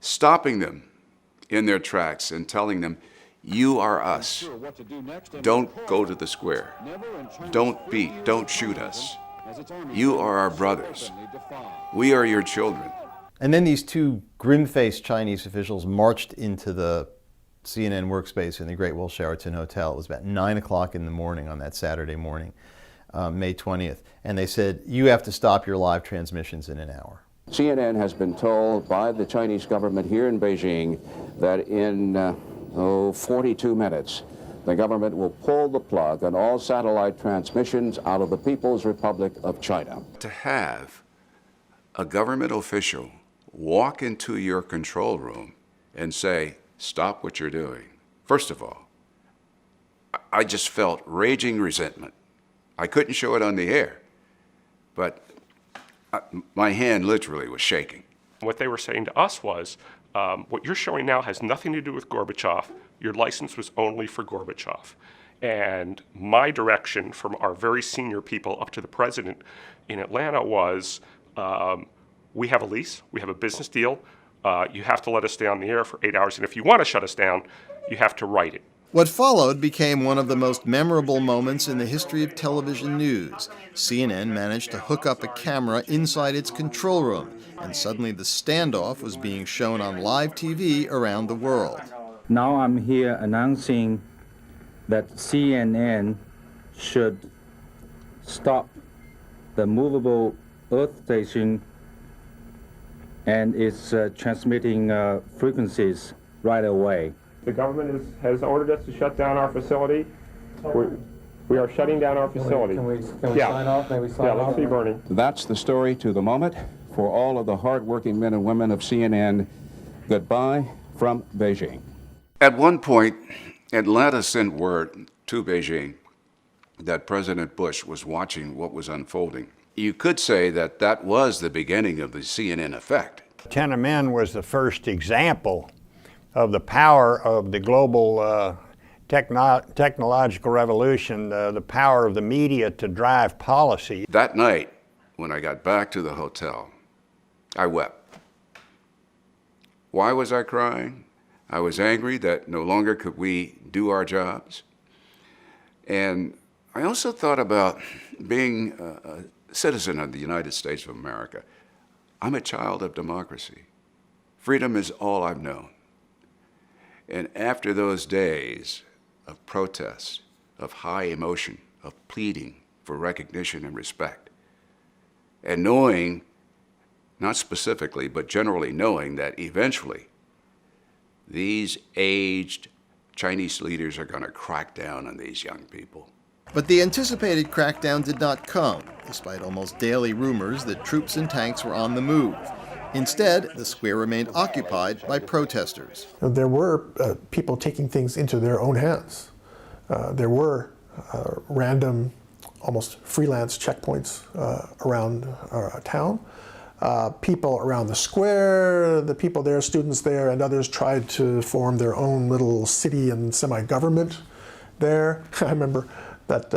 stopping them in their tracks and telling them, you are us. Don't go to the square. Don't beat, don't shoot us. You are our brothers. We are your children. And then these two grim-faced Chinese officials marched into the CNN workspace in the Great Wolf Sheraton Hotel. It was about 9 o'clock in the morning on that Saturday morning, May 20th. And they said, you have to stop your live transmissions in an hour. CNN has been told by the Chinese government here in Beijing that in 42 minutes, the government will pull the plug on all satellite transmissions out of the People's Republic of China. To have a government official walk into your control room and say, stop what you're doing. First of all, I just felt raging resentment. I couldn't show it on the air, but my hand literally was shaking. What they were saying to us was, what you're showing now has nothing to do with Gorbachev. Your license was only for Gorbachev. And my direction from our very senior people up to the president in Atlanta was, we have a lease, we have a business deal, you have to let us stay on the air for 8 hours, and if you want to shut us down, you have to write it. What followed became one of the most memorable moments in the history of television news. CNN managed to hook up a camera inside its control room, and suddenly the standoff was being shown on live TV around the world. Now I'm here announcing that CNN should stop the movable Earth station and it's transmitting frequencies right away. The government has ordered us to shut down our facility. We are shutting down our facility. Can we sign off? May we sign off? Yeah, let's be burning. That's the story to the moment. For all of the hardworking men and women of CNN, goodbye from Beijing. At one point, Atlanta sent word to Beijing that President Bush was watching what was unfolding. You could say that that was the beginning of the CNN effect. Tiananmen was the first example of the power of the global technological revolution, the power of the media to drive policy. That night, when I got back to the hotel, I wept. Why was I crying? I was angry that no longer could we do our jobs. And I also thought about being a citizen of the United States of America. I'm a child of democracy. Freedom is all I've known. And after those days of protest, of high emotion, of pleading for recognition and respect, and knowing, not specifically, but generally knowing that eventually these aged Chinese leaders are going to crack down on these young people. But the anticipated crackdown did not come, despite almost daily rumors that troops and tanks were on the move. Instead, the square remained occupied by protesters. There were people taking things into their own hands. There were random, almost freelance checkpoints around our town. People around the square, the people there, students there, and others tried to form their own little city and semi-government there. I remember that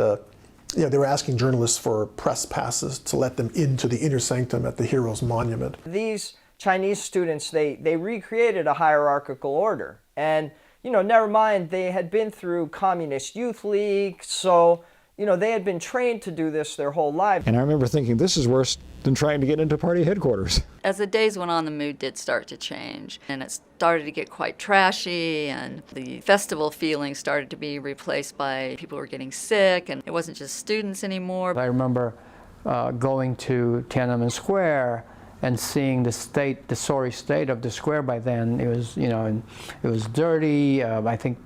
they were asking journalists for press passes to let them into the inner sanctum at the Heroes Monument. These Chinese students, they recreated a hierarchical order. And, never mind, they had been through Communist Youth League, so, they had been trained to do this their whole lives. And I remember thinking, this is worse than trying to get into party headquarters. As the days went on, the mood did start to change, and it started to get quite trashy, and the festival feeling started to be replaced by people who were getting sick, and it wasn't just students anymore. I remember going to Tiananmen Square and seeing the sorry state of the square by then. It was, and it was dirty. I think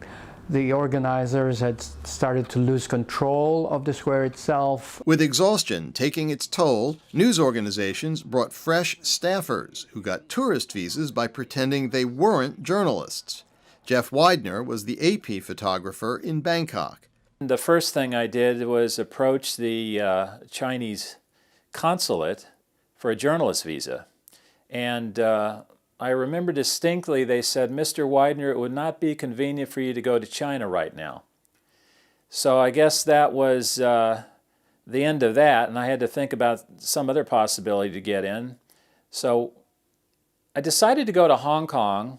the organizers had started to lose control of the square itself. With exhaustion taking its toll, news organizations brought fresh staffers who got tourist visas by pretending they weren't journalists. Jeff Widener was the AP photographer in Bangkok. The first thing I did was approach the Chinese consulate for a journalist visa. And I remember distinctly they said, "Mr. Widener, it would not be convenient for you to go to China right now." So I guess that was the end of that, and I had to think about some other possibility to get in. So I decided to go to Hong Kong.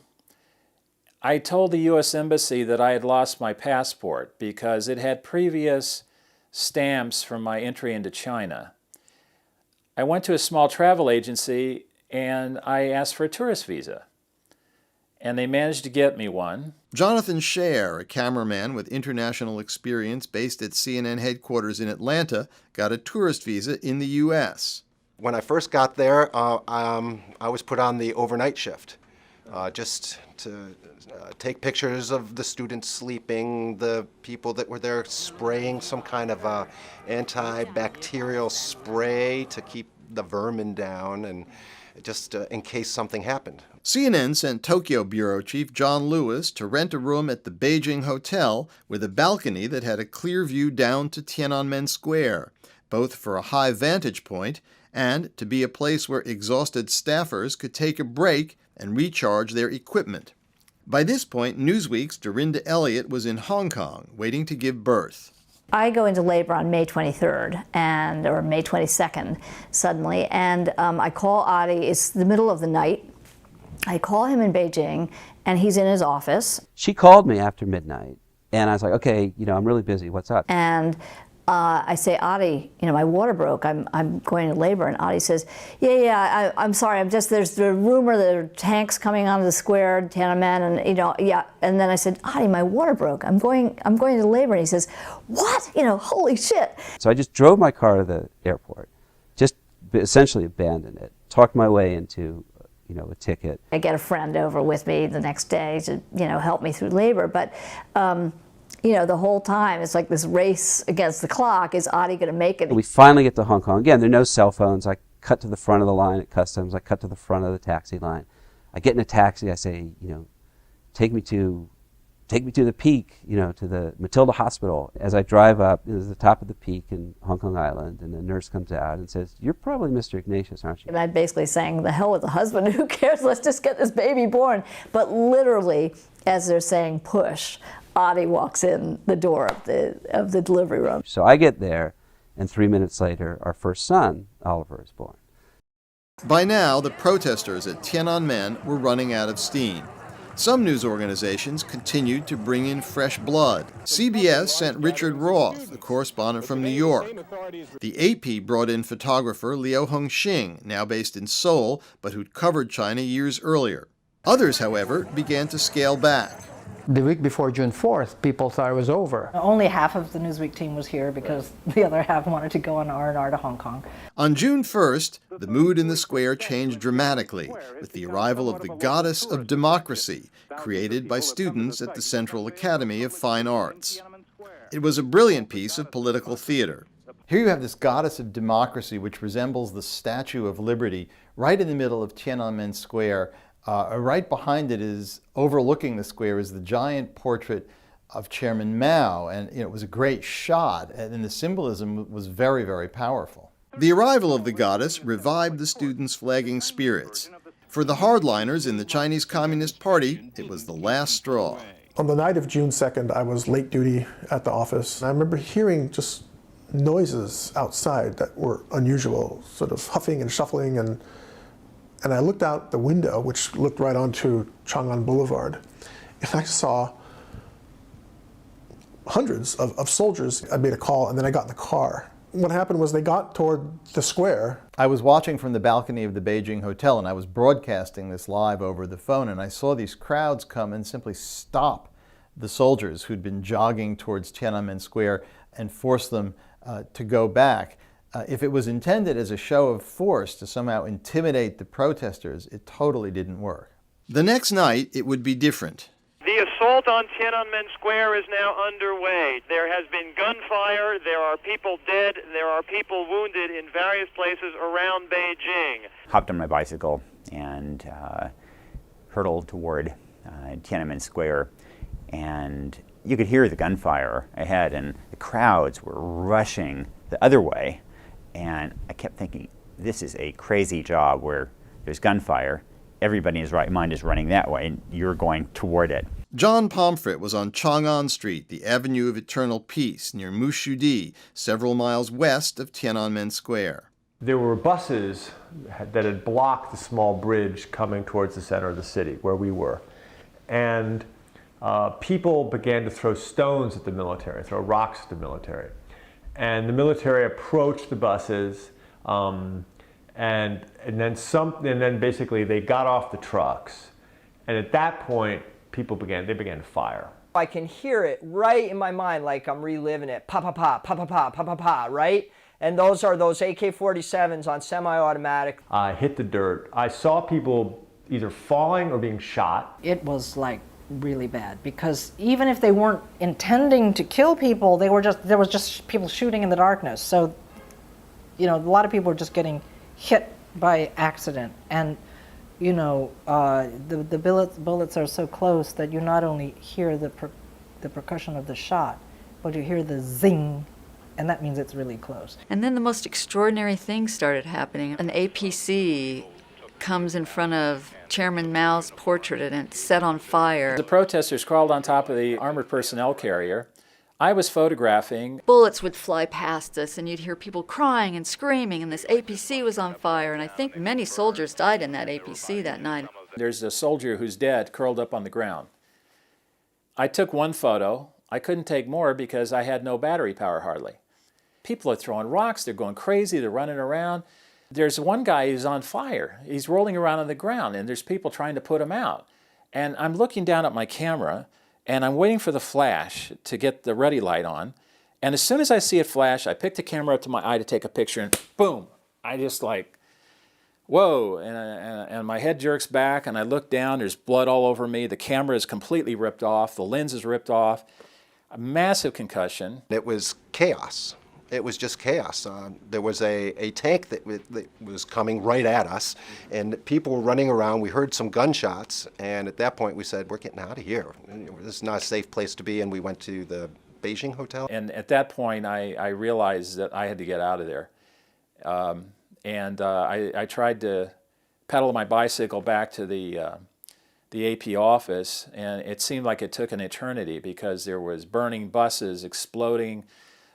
I told the U.S. Embassy that I had lost my passport because it had previous stamps from my entry into China. I went to a small travel agency and I asked for a tourist visa. And they managed to get me one. Jonathan Scher, a cameraman with international experience based at CNN headquarters in Atlanta, got a tourist visa in the U.S. When I first got there, I was put on the overnight shift, just to take pictures of the students sleeping, the people that were there spraying some kind of antibacterial spray to keep the vermin down, and just in case something happened. CNN sent Tokyo bureau chief John Lewis to rent a room at the Beijing hotel with a balcony that had a clear view down to Tiananmen Square, both for a high vantage point and to be a place where exhausted staffers could take a break and recharge their equipment. By this point, Newsweek's Dorinda Elliott was in Hong Kong, waiting to give birth. I go into labor on May 23rd or May 22nd suddenly, and I call Adi. It's the middle of the night. I call him in Beijing, and he's in his office. She called me after midnight, and I was like, okay, I'm really busy. What's up? And I say, Adi, my water broke. I'm going to labor. And Adi says, I'm sorry. There's the rumor that there are tanks coming onto the square, Tiananmen, and And then I said, Adi, my water broke. I'm going to labor. And he says, what? Holy shit. So I just drove my car to the airport, just essentially abandoned it, talked my way into, a ticket. I get a friend over with me the next day to, help me through labor. But you know, the whole time it's like this race against the clock. Is Adi going to make it? We finally get to Hong Kong. Again, there are no cell phones. I cut to the front of the line at customs. I cut to the front of the taxi line. I get in a taxi. I say, you know, take me to the Peak, you know, to the Matilda Hospital. As I drive up, you know, to the top of the Peak in Hong Kong Island, and the nurse comes out and says, "You're probably Mr. Ignatius, aren't you?" And I'm basically saying, the hell with the husband, who cares, let's just get this baby born. But literally, as they're saying push, Adi walks in the door of the delivery room. So I get there, and 3 minutes later, our first son, Oliver, is born. By now, the protesters at Tiananmen were running out of steam. Some news organizations continued to bring in fresh blood. CBS sent Richard Roth, a correspondent from New York. The AP brought in photographer Liu Hongxing, now based in Seoul, but who'd covered China years earlier. Others, however, began to scale back. The week before June 4th, people thought it was over. Only half of the Newsweek team was here because the other half wanted to go on R&R to Hong Kong. On June 1st, the mood in the square changed dramatically with the arrival of the Goddess of Democracy, created by students at the Central Academy of Fine Arts. It was a brilliant piece of political theater. Here you have this Goddess of Democracy, which resembles the Statue of Liberty, right in the middle of Tiananmen Square. Right behind it is, overlooking the square, is the giant portrait of Chairman Mao, and it was a great shot, and the symbolism was very, very powerful. The arrival of the goddess revived the students' flagging spirits. For the hardliners in the Chinese Communist Party, it was the last straw. On the night of June 2nd, I was late duty at the office. I remember hearing just noises outside that were unusual, sort of huffing and shuffling, and I looked out the window, which looked right onto Chang'an Boulevard, and I saw hundreds of soldiers. I made a call, and then I got in the car. What happened was they got toward the square. I was watching from the balcony of the Beijing hotel, and I was broadcasting this live over the phone, and I saw these crowds come and simply stop the soldiers who'd been jogging towards Tiananmen Square and force them to go back. If it was intended as a show of force to somehow intimidate the protesters, it totally didn't work. The next night, it would be different. The assault on Tiananmen Square is now underway. There has been gunfire, there are people dead, there are people wounded in various places around Beijing. Hopped on my bicycle and hurtled toward Tiananmen Square, and you could hear the gunfire ahead, and the crowds were rushing the other way. And I kept thinking, this is a crazy job where there's gunfire, everybody in his right mind is running that way, and you're going toward it. John Pomfret was on Chang'an Street, the Avenue of Eternal Peace, near Mushudi, several miles west of Tiananmen Square. There were buses that had blocked the small bridge coming towards the center of the city, where we were. And people began to throw stones at the military, throw rocks at the military. And the military approached the buses, and then basically they got off the trucks, and at that point people began to fire. I can hear it right in my mind, like I'm reliving it. Pa pa pa pa pa pa pa pa pa, right? And those are those AK-47s on semi-automatic. I hit the dirt. I saw people either falling or being shot. It was like really bad, because even if they weren't intending to kill people, there was just people shooting in the darkness. So, you know, a lot of people were just getting hit by accident, and you know, the bullets are so close that you not only hear the percussion of the shot, but you hear the zing, and that means it's really close. And then the most extraordinary thing started happening. An APC comes in front of Chairman Mao's portrait and it's set on fire. The protesters crawled on top of the armored personnel carrier. I was photographing. Bullets would fly past us and you'd hear people crying and screaming, and this APC was on fire, and I think many soldiers died in that APC that night. There's a soldier who's dead, curled up on the ground. I took one photo. I couldn't take more because I had no battery power hardly. People are throwing rocks, they're going crazy, they're running around. There's one guy who's on fire. He's rolling around on the ground, and there's people trying to put him out. And I'm looking down at my camera, and I'm waiting for the flash to get the ready light on. And as soon as I see it flash, I pick the camera up to my eye to take a picture, and boom! I just like, whoa! And my head jerks back, and I look down. There's blood all over me. The camera is completely ripped off. The lens is ripped off. A massive concussion. It was chaos. It was just chaos. There was a tank that was coming right at us, and people were running around. We heard some gunshots, and at that point we said, we're getting out of here. This is not a safe place to be, and we went to the Beijing hotel. And at that point I realized that I had to get out of there. I tried to pedal my bicycle back to the AP office, and it seemed like it took an eternity because there was burning buses, exploding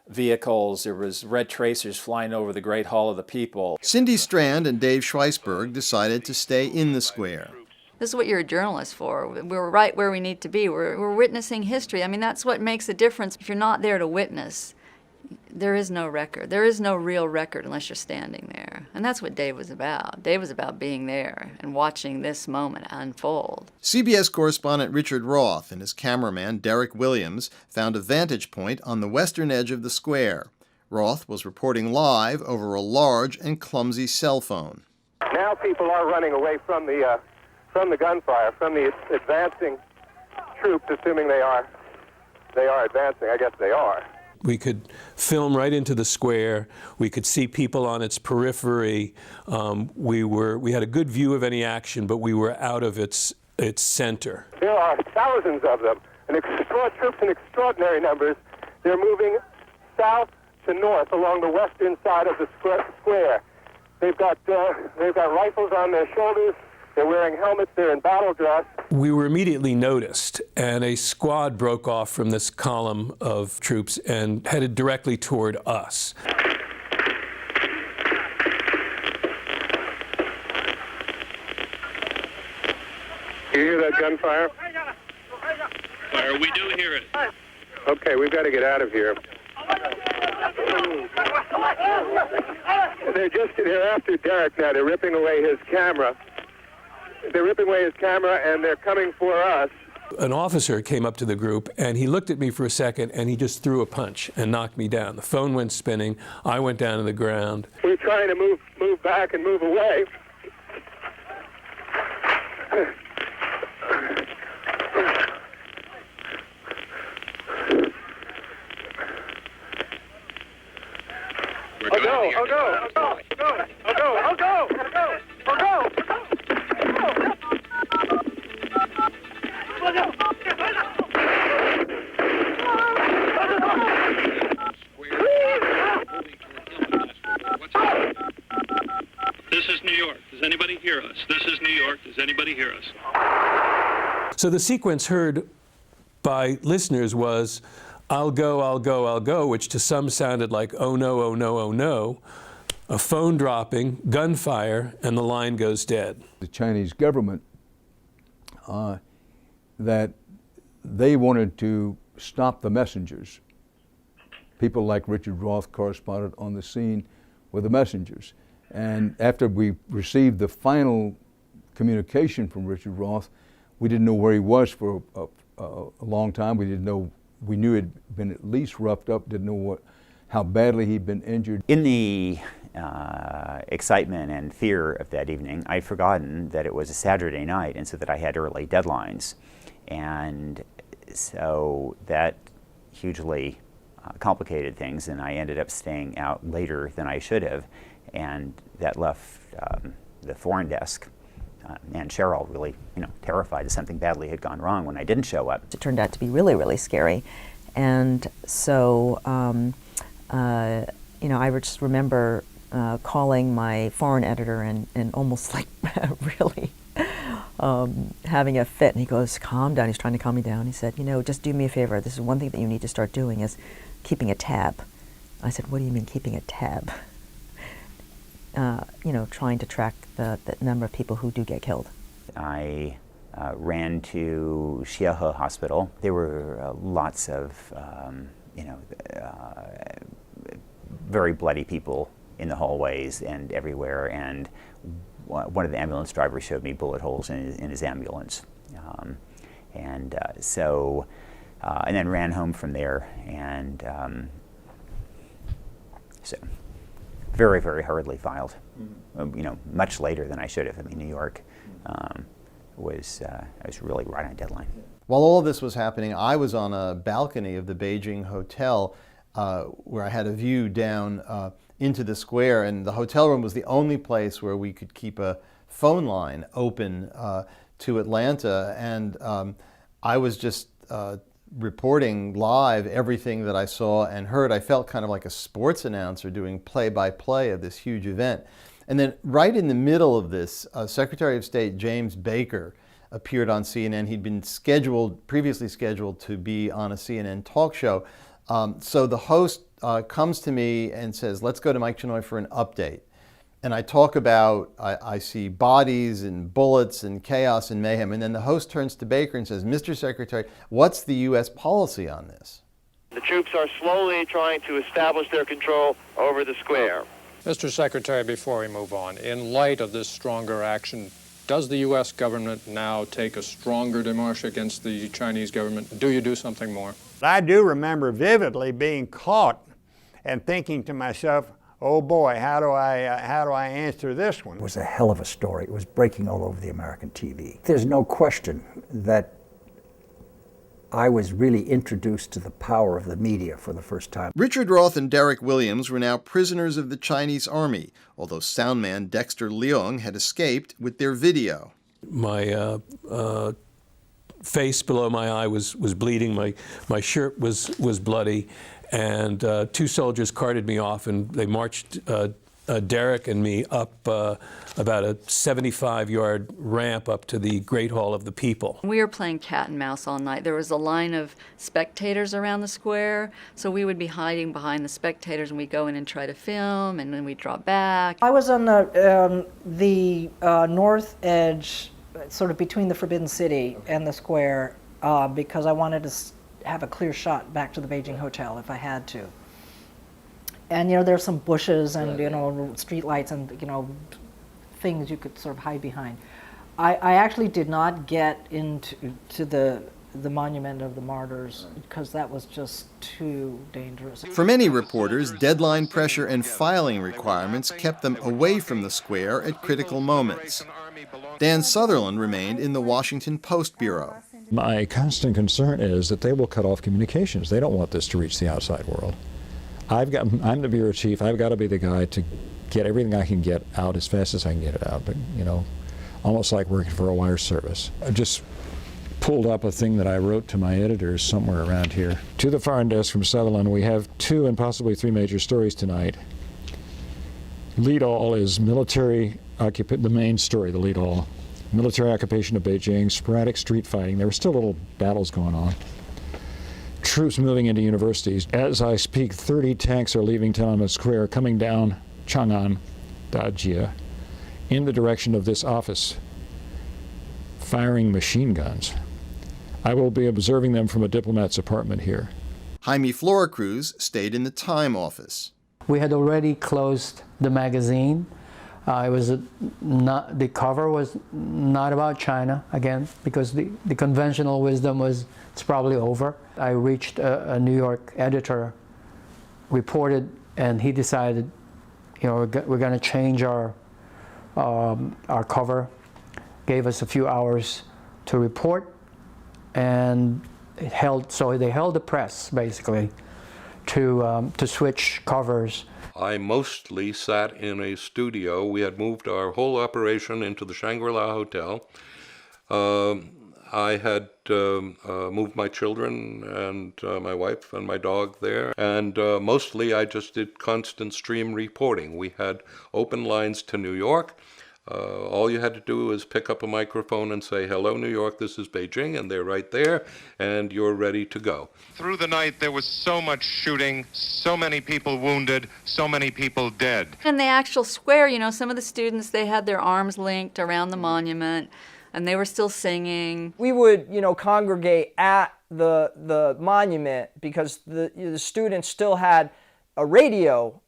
vehicles, there was red tracers flying over the Great Hall of the People. Cindy Strand and Dave Schweisberg decided to stay in the square. This is what you're a journalist for. We're right where we need to be. We're witnessing history. I mean, that's what makes a difference. If you're not there to witness, there is no record. There is no real record unless you're standing there. And that's what Dave was about. Dave was about being there and watching this moment unfold. CBS correspondent Richard Roth and his cameraman Derek Williams found a vantage point on the western edge of the square. Roth was reporting live over a large and clumsy cell phone. Now people are running away from the gunfire, from the advancing troops, assuming they are advancing. I guess they are. We could film right into the square. We could see people on its periphery. We had a good view of any action, but we were out of its center. There are thousands of them, and troops in extraordinary numbers. They're moving south to north along the western side of the square. They've got rifles on their shoulders. They're wearing helmets. They're in battle dress. We were immediately noticed, and a squad broke off from this column of troops and headed directly toward us. You hear that gunfire? Fire, we do hear it. Okay, we've got to get out of here. They're after Derek now. They're ripping away his camera. And they're coming for us. An officer came up to the group, and he looked at me for a second, and he just threw a punch and knocked me down. The phone went spinning. I went down to the ground. We're trying to move back and move away. This is New York. Does anybody hear us? This is New York. Does anybody hear us? So the sequence heard by listeners was, I'll go, I'll go, I'll go, which to some sounded like, oh no, oh no, oh no. A phone dropping, gunfire, and the line goes dead. The Chinese government, that they wanted to stop the messengers. People like Richard Roth corresponded on the scene with the messengers. And after we received the final communication from Richard Roth, we didn't know where he was for a long time. We knew he'd been at least roughed up, didn't know how badly he'd been injured. In the excitement and fear of that evening, I'd forgotten that it was a Saturday night and so that I had early deadlines. And so that hugely complicated things, and I ended up staying out later than I should have, and that left the foreign desk and Cheryl really, terrified that something badly had gone wrong when I didn't show up. It turned out to be really, really scary, and so I just remember calling my foreign editor and almost like really having a fit, and he goes, calm down. He's trying to calm me down. He said, just do me a favor. This is one thing that you need to start doing is keeping a tab. I said, what do you mean keeping a tab? Trying to track the number of people who do get killed. I ran to Xiahe Hospital. There were lots of, very bloody people in the hallways and everywhere, and one of the ambulance drivers showed me bullet holes in his ambulance. And then ran home from there, and so very, very hurriedly filed, much later than I should have. New York was really right on deadline. While all of this was happening, I was on a balcony of the Beijing hotel where I had a view down into the square, and the hotel room was the only place where we could keep a phone line open to Atlanta, and I was just reporting live everything that I saw and heard. I felt kind of like a sports announcer doing play-by-play of this huge event. And then right in the middle of this, Secretary of State James Baker appeared on CNN. He'd been previously scheduled to be on a CNN talk show. So the host comes to me and says, let's go to Mike Chenoy for an update. And I talk about, I see bodies and bullets and chaos and mayhem. And then the host turns to Baker and says, Mr. Secretary, what's the U.S. policy on this? The troops are slowly trying to establish their control over the square. Mr. Secretary, before we move on, in light of this stronger action, does the U.S. government now take a stronger démarche against the Chinese government? Do you do something more? I do remember vividly being caught and thinking to myself, oh boy, how do I answer this one? It was a hell of a story. It was breaking all over the American TV. There's no question that I was really introduced to the power of the media for the first time. Richard Roth and Derek Williams were now prisoners of the Chinese army, although soundman Dexter Leung had escaped with their video. My face below my eye was bleeding. My shirt was bloody. And two soldiers carted me off, and they marched Derek and me up about a 75-yard ramp up to the Great Hall of the People. We were playing cat and mouse all night. There was a line of spectators around the square, so we would be hiding behind the spectators, and we'd go in and try to film, and then we'd drop back. I was on the north edge, sort of between the Forbidden City and the square, because I wanted to have a clear shot back to the Beijing hotel if I had to. And there's some bushes and street lights and things you could sort of hide behind. I actually did not get into the monument of the martyrs because that was just too dangerous. For many reporters, deadline pressure and filing requirements kept them away from the square at critical moments. Dan Sutherland remained in the Washington Post bureau. My constant concern is that they will cut off communications. They don't want this to reach the outside world. I'm the bureau chief. I've got to be the guy to get everything I can get out as fast as I can get it out. But almost like working for a wire service. I just pulled up a thing that I wrote to my editors somewhere around here. To the foreign desk from Sutherland, we have 2 and possibly 3 major stories tonight. Lead all is military occupation. The main story, the lead all. Military occupation of Beijing, sporadic street fighting. There were still little battles going on. Troops moving into universities. As I speak, 30 tanks are leaving Tiananmen Square, coming down Chang'an, Dajie, in the direction of this office, firing machine guns. I will be observing them from a diplomat's apartment here. Jaime Floracruz stayed in the Time office. We had already closed the magazine. The cover was not about China, again, because the conventional wisdom was it's probably over. I reached a New York editor, reported, and he decided, we're going to change our cover, gave us a few hours to report, and they held the press, basically, to switch covers. I mostly sat in a studio. We had moved our whole operation into the Shangri-La Hotel. I had moved my children and my wife and my dog there, and mostly I just did constant stream reporting. We had open lines to New York. All you had to do was pick up a microphone and say, hello, New York, this is Beijing, and they're right there, and you're ready to go. Through the night, there was so much shooting, so many people wounded, so many people dead. In the actual square, some of the students, they had their arms linked around the monument, and they were still singing. We would, congregate at the monument because the students still had a radio,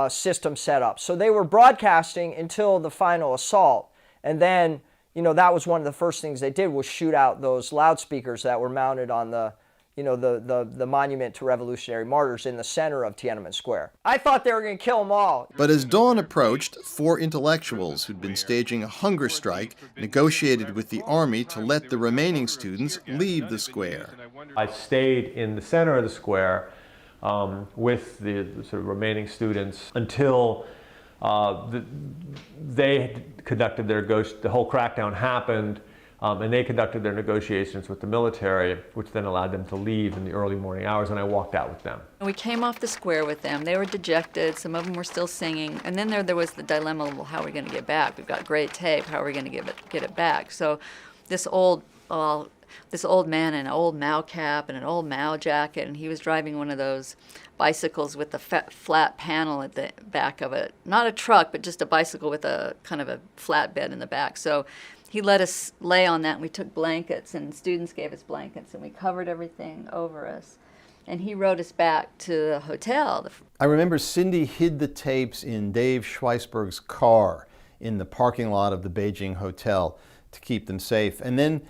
system set up. So they were broadcasting until the final assault. And then, that was one of the first things they did was shoot out those loudspeakers that were mounted on the, the monument to revolutionary martyrs in the center of Tiananmen Square. I thought they were going to kill them all. But as dawn approached, 4 intellectuals who'd been staging a hunger strike negotiated with the army to let the remaining students leave the square. I stayed in the center of the square with the sort of remaining students until they conducted the whole crackdown happened, and they conducted their negotiations with the military, which then allowed them to leave in the early morning hours, and I walked out with them. We came off the square with them. They were dejected. Some of them were still singing. And then there was the dilemma, well, how are we going to get back? We've got great tape. How are we going to get it back? So this old man in an old Mao cap and an old Mao jacket, and he was driving one of those bicycles with the flat panel at the back of it. Not a truck, but just a bicycle with a kind of a flatbed in the back. So he let us lay on that, and we took blankets, and students gave us blankets, and we covered everything over us. And he rode us back to the hotel. I remember Cindy hid the tapes in Dave Schweisberg's car in the parking lot of the Beijing hotel to keep them safe. And then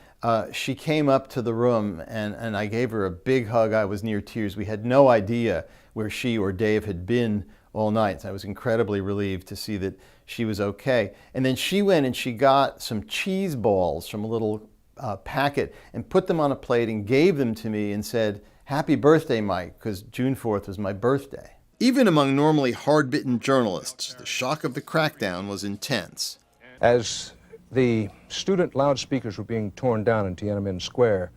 she came up to the room, and I gave her a big hug. I was near tears. We had no idea where she or Dave had been all night. So I was incredibly relieved to see that she was okay. And then she went and she got some cheese balls from a little packet and put them on a plate and gave them to me and said, "Happy birthday, Mike," because June 4th was my birthday. Even among normally hard-bitten journalists, the shock of the crackdown was intense. As the student loudspeakers were being torn down in Tiananmen Square,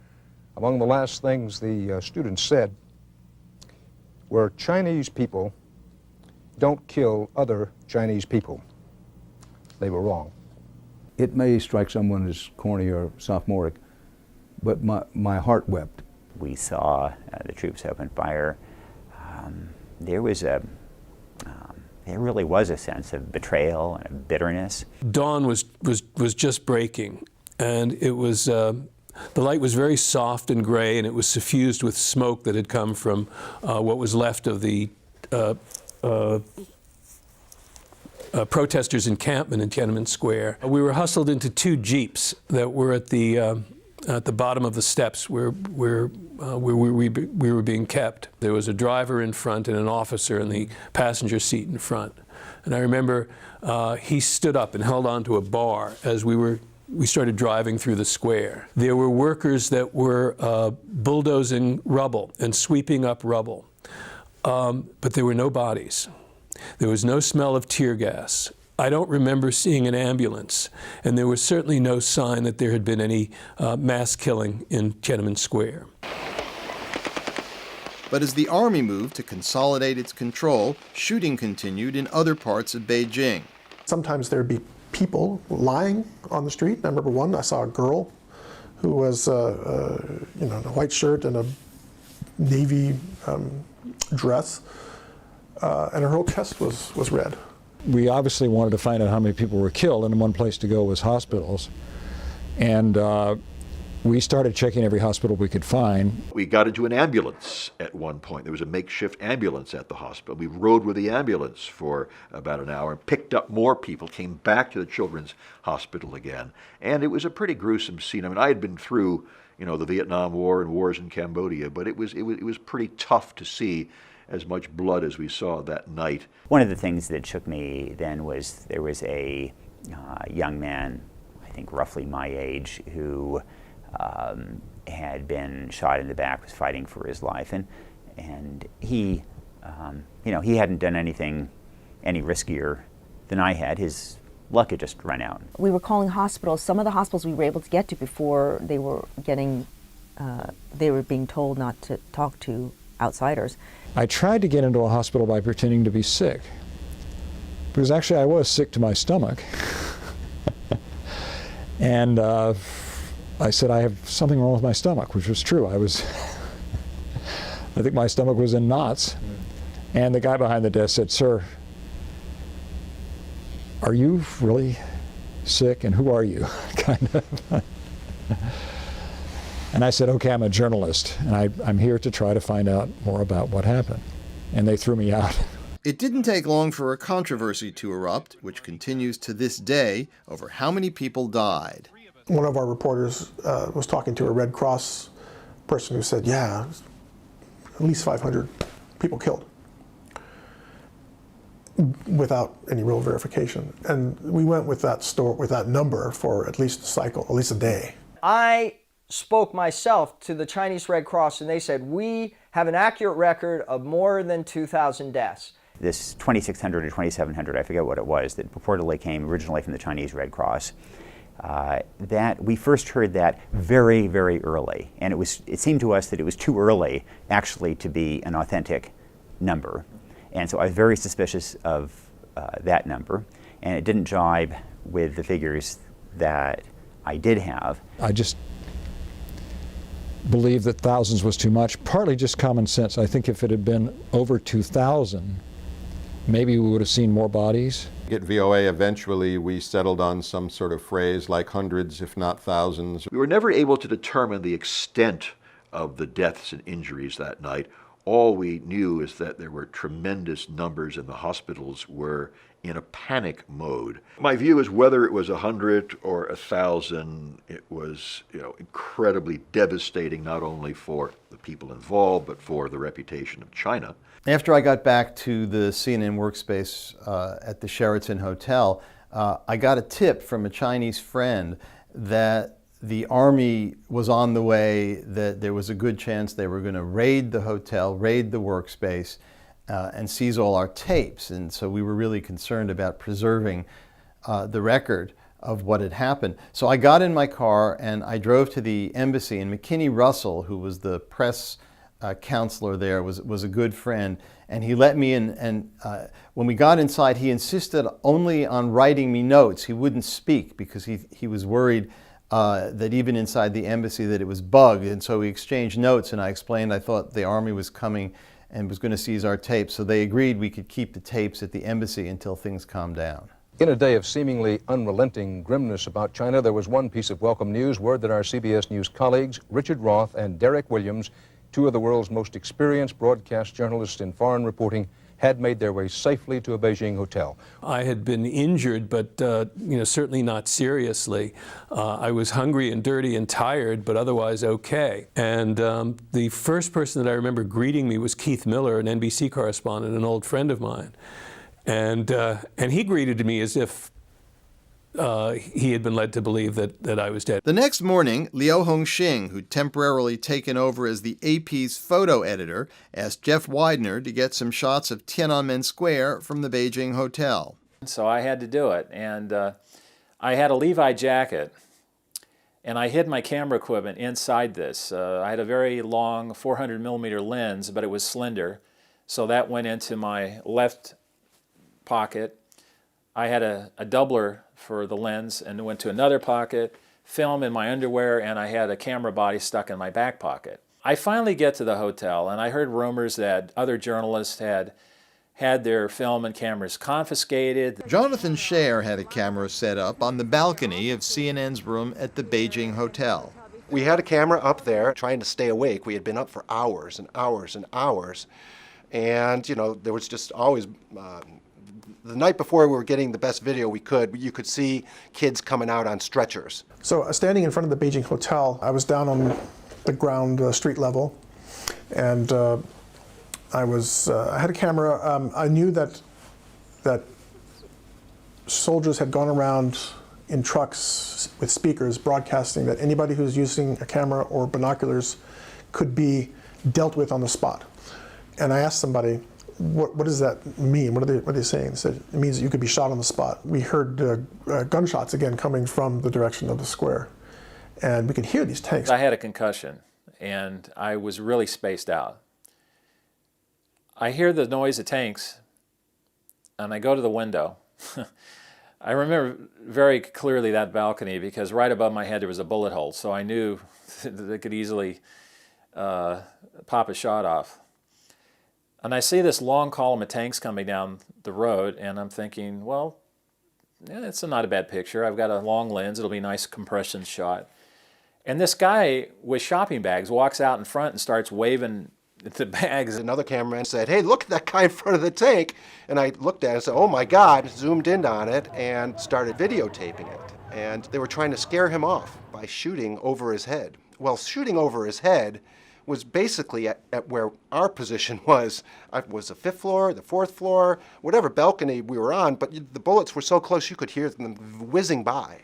among the last things the students said were, "Chinese people don't kill other Chinese people." They were wrong. It may strike someone as corny or sophomoric, but my heart wept. We saw the troops open fire. There really was a sense of betrayal and of bitterness. Dawn was just breaking, and it was the light was very soft and gray, and it was suffused with smoke that had come from what was left of the protesters' encampment in Tiananmen Square. We were hustled into 2 jeeps that were at the bottom of the steps where we were being kept. There was a driver in front and an officer in the passenger seat in front. And I remember he stood up and held onto a bar as we started driving through the square. There were workers that were bulldozing rubble and sweeping up rubble, but there were no bodies. There was no smell of tear gas. I don't remember seeing an ambulance, and there was certainly no sign that there had been any mass killing in Tiananmen Square. But as the army moved to consolidate its control, shooting continued in other parts of Beijing. Sometimes there'd be people lying on the street. I remember one, I saw a girl who was in a white shirt and a navy dress, and her whole chest was red. We obviously wanted to find out how many people were killed, and one place to go was hospitals. And we started checking every hospital we could find. We got into an ambulance at one point. There was a makeshift ambulance at the hospital. We rode with the ambulance for about an hour, picked up more people, came back to the children's hospital again. And it was a pretty gruesome scene. I mean, I had been through, the Vietnam War and wars in Cambodia, but it was pretty tough to see as much blood as we saw that night. One of the things that shook me then was there was a young man, I think roughly my age, who had been shot in the back, was fighting for his life, and he, he hadn't done anything any riskier than I had. His luck had just run out. We were calling hospitals. Some of the hospitals we were able to get to before they were being told not to talk to outsiders. I tried to get into a hospital by pretending to be sick, because actually I was sick to my stomach. And I said, I have something wrong with my stomach, which was true. I think my stomach was in knots. And the guy behind the desk said, "Sir, are you really sick, and who are you?" kind of. And I said, "Okay, I'm a journalist, and I'm here to try to find out more about what happened." And they threw me out. It didn't take long for a controversy to erupt, which continues to this day, over how many people died. One of our reporters was talking to a Red Cross person who said, yeah, at least 500 people killed, without any real verification. And we went with that number for at least a cycle, at least a day. I spoke myself to the Chinese Red Cross, and they said, we have an accurate record of more than 2,000 deaths. This 2,600 or 2,700, I forget what it was, that purportedly came originally from the Chinese Red Cross, that we first heard that very, very early. And it seemed to us that it was too early actually to be an authentic number. And so I was very suspicious of that number, and it didn't jibe with the figures that I did have. I just believed that thousands was too much, partly just common sense. I think if it had been over 2,000, maybe we would have seen more bodies. At VOA, eventually we settled on some sort of phrase like hundreds, if not thousands. We were never able to determine the extent of the deaths and injuries that night. All we knew is that there were tremendous numbers and the hospitals were in a panic mode. My view is whether it was 100 or 1,000, it was incredibly devastating, not only for the people involved, but for the reputation of China. After I got back to the CNN workspace at the Sheraton Hotel, I got a tip from a Chinese friend that the Army was on the way, that there was a good chance they were going to raid the hotel, raid the workspace, and seize all our tapes. And so we were really concerned about preserving the record of what had happened. So I got in my car and I drove to the embassy, and McKinney Russell, who was the press counselor there, was a good friend, and he let me in. And when we got inside, he insisted only on writing me notes. He wouldn't speak because he was worried that even inside the embassy that it was bugged. And so we exchanged notes, and I explained I thought the Army was coming and was going to seize our tapes. So they agreed we could keep the tapes at the embassy until things calmed down. In a day of seemingly unrelenting grimness about China, there was one piece of welcome news, word that our CBS News colleagues, Richard Roth and Derek Williams, two of the world's most experienced broadcast journalists in foreign reporting, had made their way safely to a Beijing hotel. I had been injured, but certainly not seriously. I was hungry and dirty and tired, but otherwise okay. And the first person that I remember greeting me was Keith Miller, an NBC correspondent, an old friend of mine. And he greeted me as if he had been led to believe that I was dead. The next morning, Liu Hongxing, who'd temporarily taken over as the AP's photo editor, asked Jeff Widener to get some shots of Tiananmen Square from the Beijing hotel. So I had to do it, and I had a Levi jacket, and I hid my camera equipment inside this. I had a very long 400 millimeter lens, but it was slender, so that went into my left pocket. I had a doubler for the lens and went to another pocket, film in my underwear, and I had a camera body stuck in my back pocket. I finally get to the hotel, and I heard rumors that other journalists had their film and cameras confiscated. Jonathan Scher had a camera set up on the balcony of CNN's room at the Beijing hotel. We had a camera up there trying to stay awake. We had been up for hours and hours and hours. And, there was just always... the night before we were getting the best video we could, you could see kids coming out on stretchers. So standing in front of the Beijing hotel, I was down on the ground street level, and I had a camera. I knew that soldiers had gone around in trucks with speakers broadcasting that anybody who's using a camera or binoculars could be dealt with on the spot. And I asked somebody, what does that mean? What are they saying? They said it means that you could be shot on the spot. We heard gunshots again coming from the direction of the square, and we could hear these tanks. I had a concussion, and I was really spaced out. I hear the noise of tanks, and I go to the window. I remember very clearly that balcony because right above my head there was a bullet hole, so I knew that they could easily pop a shot off. And I see this long column of tanks coming down the road, and I'm thinking, well, yeah, it's not a bad picture. I've got a long lens. It'll be a nice compression shot. And this guy with shopping bags walks out in front and starts waving the bags. Another cameraman said, hey, look at that guy in front of the tank. And I looked at it and said, oh my God, zoomed in on it and started videotaping it. And they were trying to scare him off by shooting over his head. Well, shooting over his head was basically at where our position was. Was the 5th floor, the 4th floor, whatever balcony we were on, but the bullets were so close you could hear them whizzing by.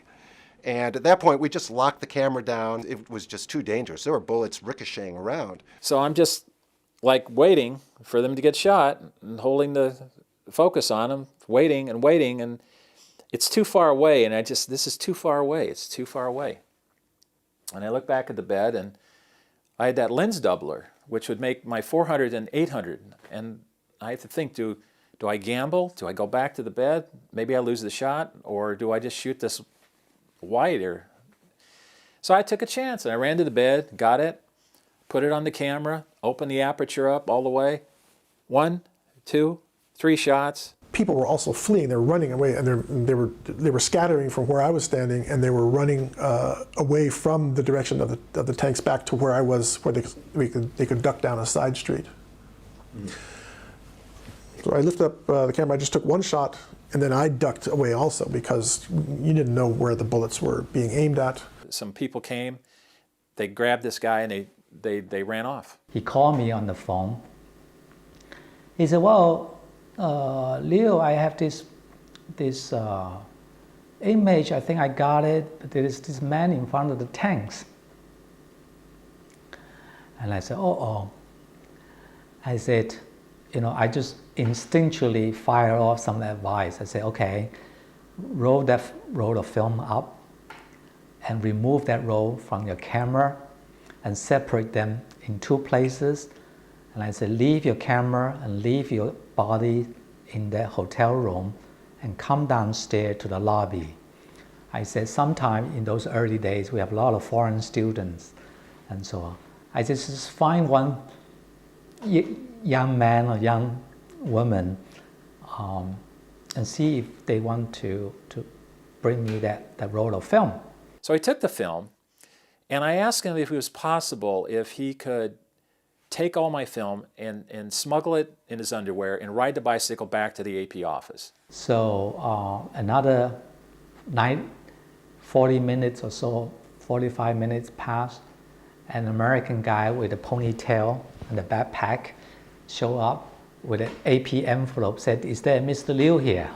And at that point, we just locked the camera down. It was just too dangerous. There were bullets ricocheting around. So I'm just like waiting for them to get shot and holding the focus on them, waiting, and it's too far away, and this is too far away, it's too far away. And I look back at the bed, and I had that lens doubler, which would make my 400 and 800, and I have to think, do I gamble? Do I go back to the bed? Maybe I lose the shot, or do I just shoot this wider? So I took a chance, and I ran to the bed, got it, put it on the camera, opened the aperture up all the way. 1, 2, 3 shots. People were also fleeing. They were running away, and they were scattering from where I was standing, and they were running away from the direction of the tanks back to where I was, where they could duck down a side street. So I lifted up the camera. I just took one shot, and then I ducked away also because you didn't know where the bullets were being aimed at. Some people came, they grabbed this guy, and they ran off. He called me on the phone. He said, well, Leo, I have this image, I think I got it, but there is this man in front of the tanks. And I said, oh. I said, I just instinctually fired off some advice. I said, okay, roll of film up and remove that roll from your camera and separate them in 2 places. And I said, leave your camera and leave your body in that hotel room and come downstairs to the lobby. I said, sometime in those early days, we have a lot of foreign students and so on. I said, just find one young man or young woman and see if they want to bring me that roll of film. So I took the film, and I asked him if it was possible if he could take all my film and smuggle it in his underwear and ride the bicycle back to the AP office. So another 40 minutes or so, 45 minutes passed. An American guy with a ponytail and a backpack showed up with an AP envelope, said, is there Mr. Liu here?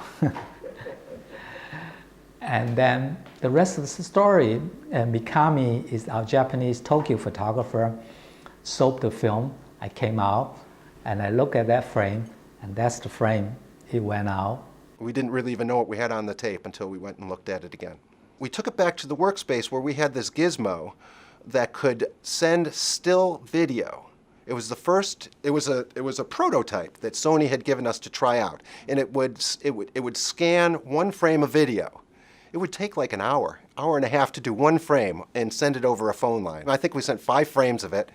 And then the rest of the story, Mikami is our Japanese Tokyo photographer, sold the film. I came out and I looked at that frame, and that's the frame. It went out. We didn't really even know what we had on the tape until we went and looked at it again. We took it back to the workspace where we had this gizmo that could send still video. It was the first. It was a prototype that Sony had given us to try out, and it would scan 1 frame of video. It would take like an hour and a half to do 1 frame and send it over a phone line. I think we sent 5 frames of it,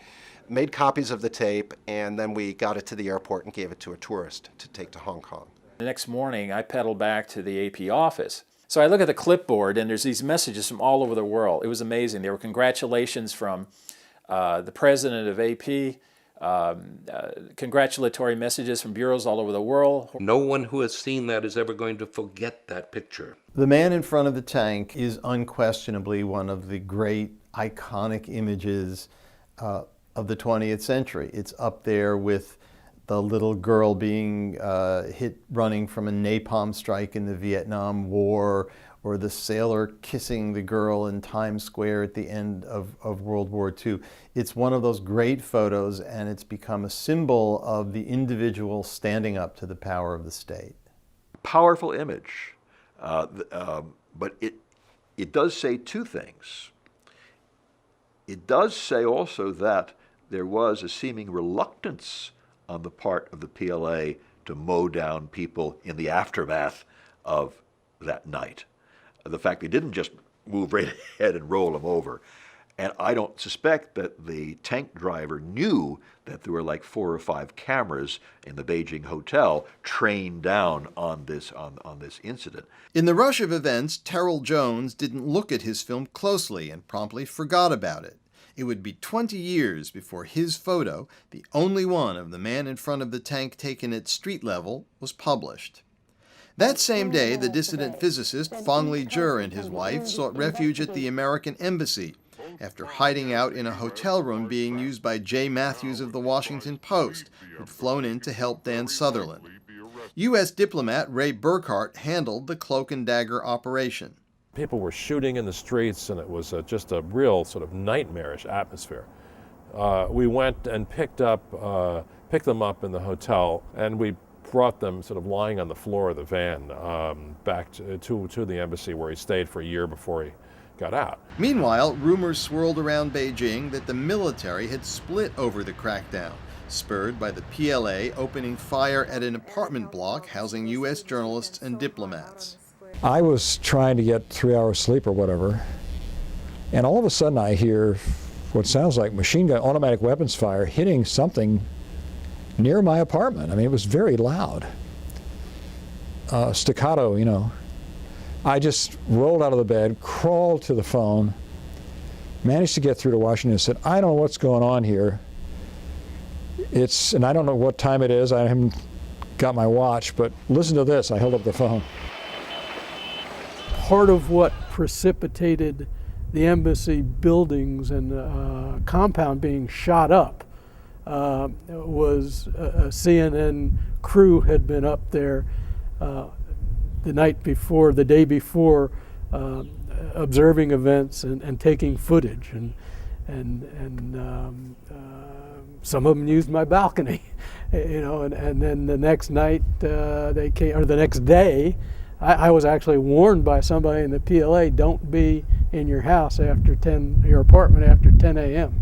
made copies of the tape, and then we got it to the airport and gave it to a tourist to take to Hong Kong. The next morning, I pedaled back to the AP office. So I look at the clipboard, and there's these messages from all over the world. It was amazing. There were congratulations from the president of AP, congratulatory messages from bureaus all over the world. No one who has seen that is ever going to forget that picture. The man in front of the tank is unquestionably one of the great iconic images of the 20th century. It's up there with the little girl being hit running from a napalm strike in the Vietnam War, or the sailor kissing the girl in Times Square at the end of World War II. It's one of those great photos, and it's become a symbol of the individual standing up to the power of the state. Powerful image, but it does say 2 things. It does say also that there was a seeming reluctance on the part of the PLA to mow down people in the aftermath of that night. The fact they didn't just move right ahead and roll them over. And I don't suspect that the tank driver knew that there were like 4 or 5 cameras in the Beijing hotel trained down on this incident. In the rush of events, Terrell Jones didn't look at his film closely and promptly forgot about it. It would be 20 years before his photo, the only one of the man in front of the tank taken at street level, was published. That same day, the dissident physicist Fong Li Jie and his wife sought refuge at the American embassy, after hiding out in a hotel room being used by Jay Matthews of the Washington Post, who'd flown in to help Dan Sutherland. U.S. diplomat Ray Burkhart handled the cloak and dagger operation. People were shooting in the streets, and it was just a real sort of nightmarish atmosphere. We went and picked them up in the hotel, and we brought them sort of lying on the floor of the van back to the embassy, where he stayed for a year before he got out. Meanwhile, rumors swirled around Beijing that the military had split over the crackdown, spurred by the PLA opening fire at an apartment block housing U.S. journalists and diplomats. I was trying to get 3 hours sleep or whatever, and all of a sudden I hear what sounds like machine gun, automatic weapons fire hitting something near my apartment. I mean, it was very loud. Staccato, you know. I just rolled out of the bed, crawled to the phone, managed to get through to Washington and said, I don't know what's going on here. And I don't know what time it is. I haven't got my watch, but listen to this. I held up the phone. Part of what precipitated the embassy buildings and compound being shot up was a CNN crew had been up there the day before, observing events and taking footage, and some of them used my balcony, you know, and then the next night they came, or the next day, I was actually warned by somebody in the PLA, don't be in your house your apartment after 10 a.m.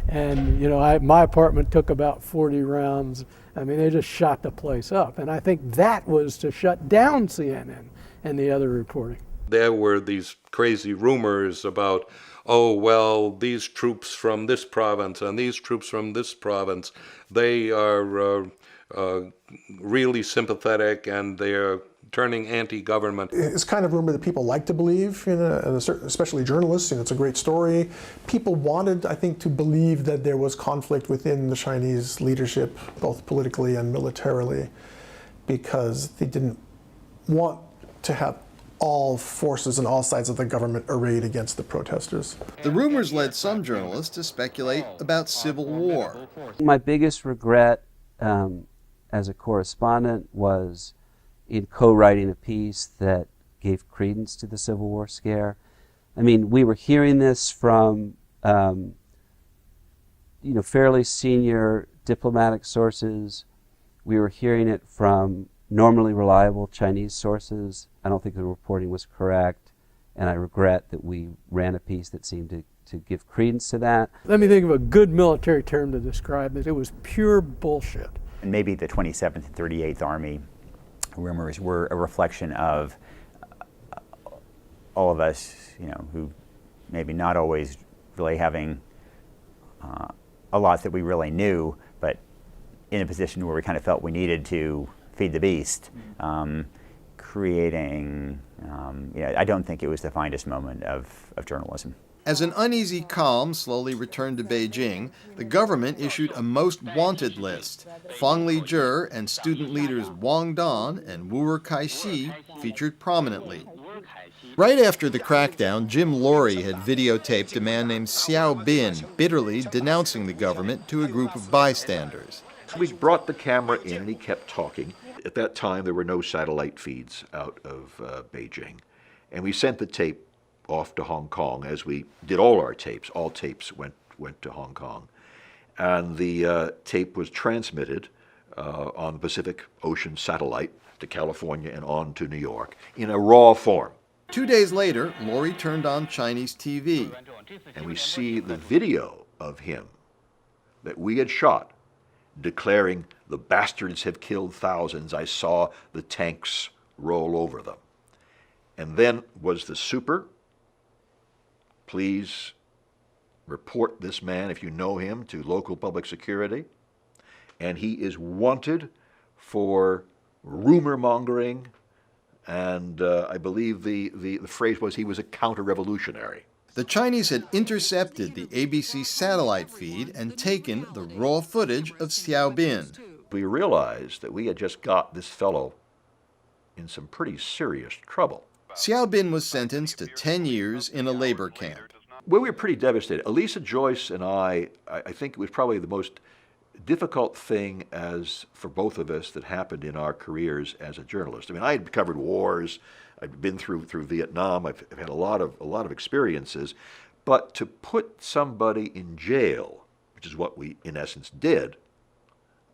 And, you know, my apartment took about 40 rounds. I mean, they just shot the place up. And I think that was to shut down CNN and the other reporting. There were these crazy rumors about, oh, well, these troops from this province and these troops from this province, they are really sympathetic and they're turning anti-government. It's kind of rumor that people like to believe, you know, especially journalists. You know, it's a great story. People wanted, I think, to believe that there was conflict within the Chinese leadership, both politically and militarily, because they didn't want to have all forces and all sides of the government arrayed against the protesters. The rumors led some journalists to speculate about civil war. My biggest regret as a correspondent was in co-writing a piece that gave credence to the Civil War scare. I mean, we were hearing this from fairly senior diplomatic sources. We were hearing it from normally reliable Chinese sources. I don't think the reporting was correct, and I regret that we ran a piece that seemed to give credence to that. Let me think of a good military term to describe it. It was pure bullshit. And maybe the 27th and 38th Army rumors were a reflection of all of us, you know, who maybe not always really having a lot that we really knew, but in a position where we kind of felt we needed to feed the beast, creating, I don't think it was the finest moment of journalism. As an uneasy calm slowly returned to Beijing, the government issued a most wanted list. Fang Lijie and student leaders Wang Dan and Wu Kaixi featured prominently. Right after the crackdown, Jim Laurie had videotaped a man named Xiao Bin bitterly denouncing the government to a group of bystanders. We brought the camera in and he kept talking. At that time, there were no satellite feeds out of Beijing. And we sent the tape off to Hong Kong, as we did all our tapes. All tapes went to Hong Kong. And the tape was transmitted on the Pacific Ocean satellite to California and on to New York in a raw form. 2 days later, Laurie turned on Chinese TV. And we see the video of him that we had shot, declaring, "The bastards have killed thousands. I saw the tanks roll over them." And then was the super, "Please report this man, if you know him, to local public security." And he is wanted for rumor mongering, and I believe the phrase was he was a counter-revolutionary. The Chinese had intercepted the ABC satellite feed and taken the raw footage of Xiao Bin. We realized that we had just got this fellow in some pretty serious trouble. Xiao Bin was sentenced to 10 years in a labor camp. Well, we were pretty devastated. Elisa Joyce and I think it was probably the most difficult thing for both of us that happened in our careers as a journalist. I mean, I had covered wars. I've been through Vietnam. I've had a lot of experiences, but to put somebody in jail, which is what we in essence did,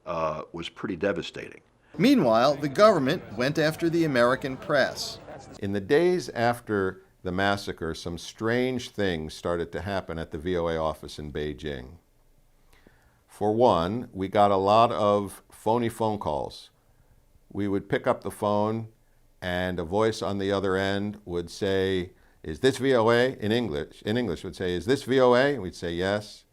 was pretty devastating. Meanwhile, the government went after the American press. In the days after the massacre, some strange things started to happen at the VOA office in Beijing. For one, we got a lot of phony phone calls. We would pick up the phone and a voice on the other end would say, "Is this VOA?" In English would say, "Is this VOA?" And we'd say, "Yes."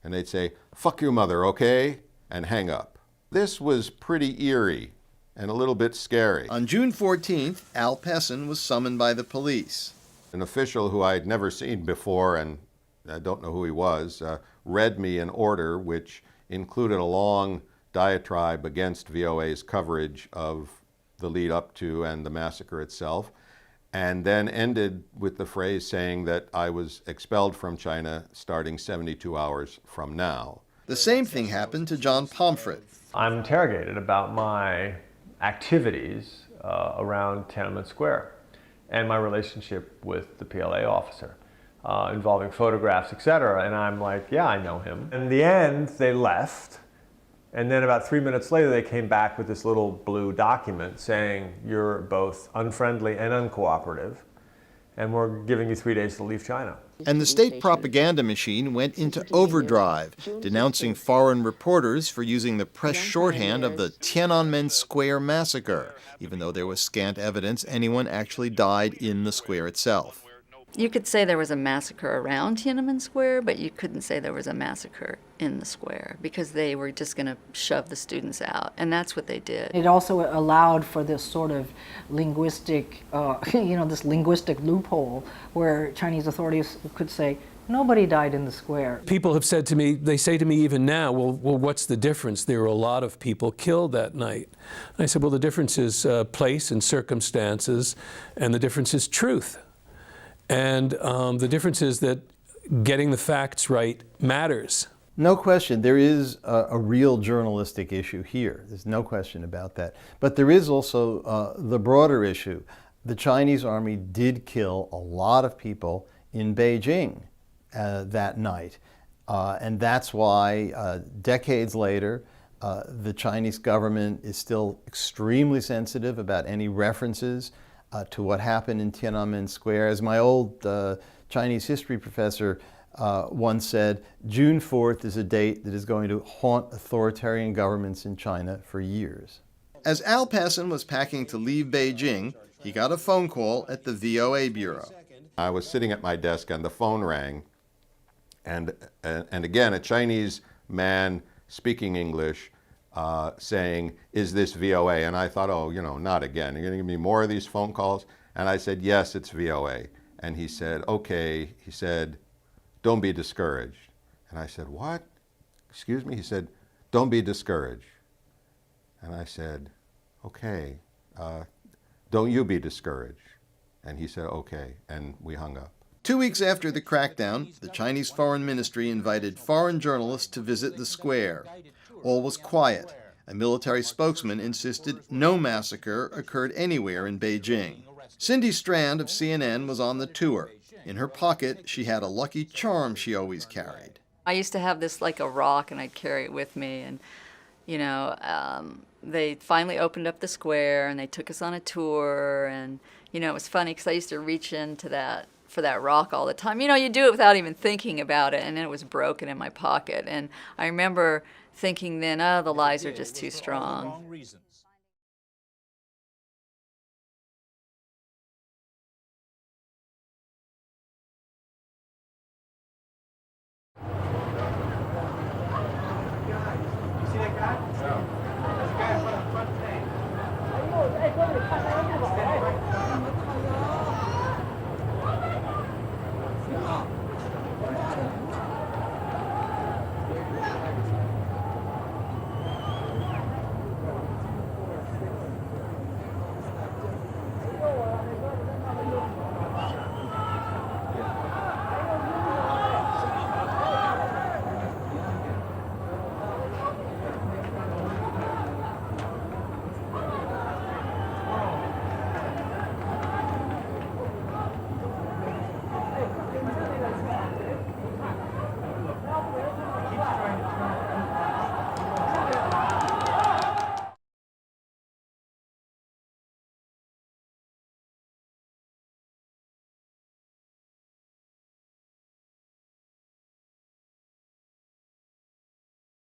And they'd say, "Fuck your mother, okay?" and hang up. This was pretty eerie and a little bit scary. On June 14th, Al Pessin was summoned by the police. An official who I'd never seen before, and I don't know who he was, read me an order which included a long diatribe against VOA's coverage of the lead up to and the massacre itself, and then ended with the phrase saying that I was expelled from China starting 72 hours from now. The same thing happened to John Pomfret. I'm interrogated about my activities around Tiananmen Square and my relationship with the PLA officer, involving photographs, etc. And I'm like, yeah, I know him. In the end, they left. And then about 3 minutes later, they came back with this little blue document saying, you're both unfriendly and uncooperative, and we're giving you 3 days to leave China. And the state propaganda machine went into overdrive, denouncing foreign reporters for using the press shorthand of the Tiananmen Square massacre, even though there was scant evidence anyone actually died in the square itself. You could say there was a massacre around Tiananmen Square, but you couldn't say there was a massacre in the square because they were just going to shove the students out, and that's what they did. It also allowed for this sort of linguistic, this linguistic loophole where Chinese authorities could say, nobody died in the square. People have said to me, they say to me even now, well, what's the difference? There were a lot of people killed that night. And I said, well, the difference is place and circumstances, and the difference is truth. And the difference is that getting the facts right matters. No question, there is a real journalistic issue here. There's no question about that. But there is also the broader issue. The Chinese army did kill a lot of people in Beijing that night. And that's why decades later, the Chinese government is still extremely sensitive about any references to what happened in Tiananmen Square. As my old Chinese history professor once said, June 4th is a date that is going to haunt authoritarian governments in China for years. As Al Pessin was packing to leave Beijing, he got a phone call at the VOA bureau. I was sitting at my desk and the phone rang, and again, a Chinese man speaking English saying, is this VOA? And I thought, oh, not again. You're going to give me more of these phone calls? And I said, yes, it's VOA. And he said, okay. He said, don't be discouraged. And I said, what? Excuse me? He said, don't be discouraged. And I said, okay, don't you be discouraged. And he said, okay, and we hung up. 2 weeks after the crackdown, the Chinese Foreign Ministry invited foreign journalists to visit the square. All was quiet. A military spokesman insisted no massacre occurred anywhere in Beijing. Cindy Strand of CNN was on the tour. In her pocket, she had a lucky charm she always carried. I used to have this like a rock, and I'd carry it with me. And, they finally opened up the square, and they took us on a tour. And, it was funny because I used to reach into for that rock all the time. You do it without even thinking about it, and then it was broken in my pocket. And I remember thinking then, oh, the lies are just too strong.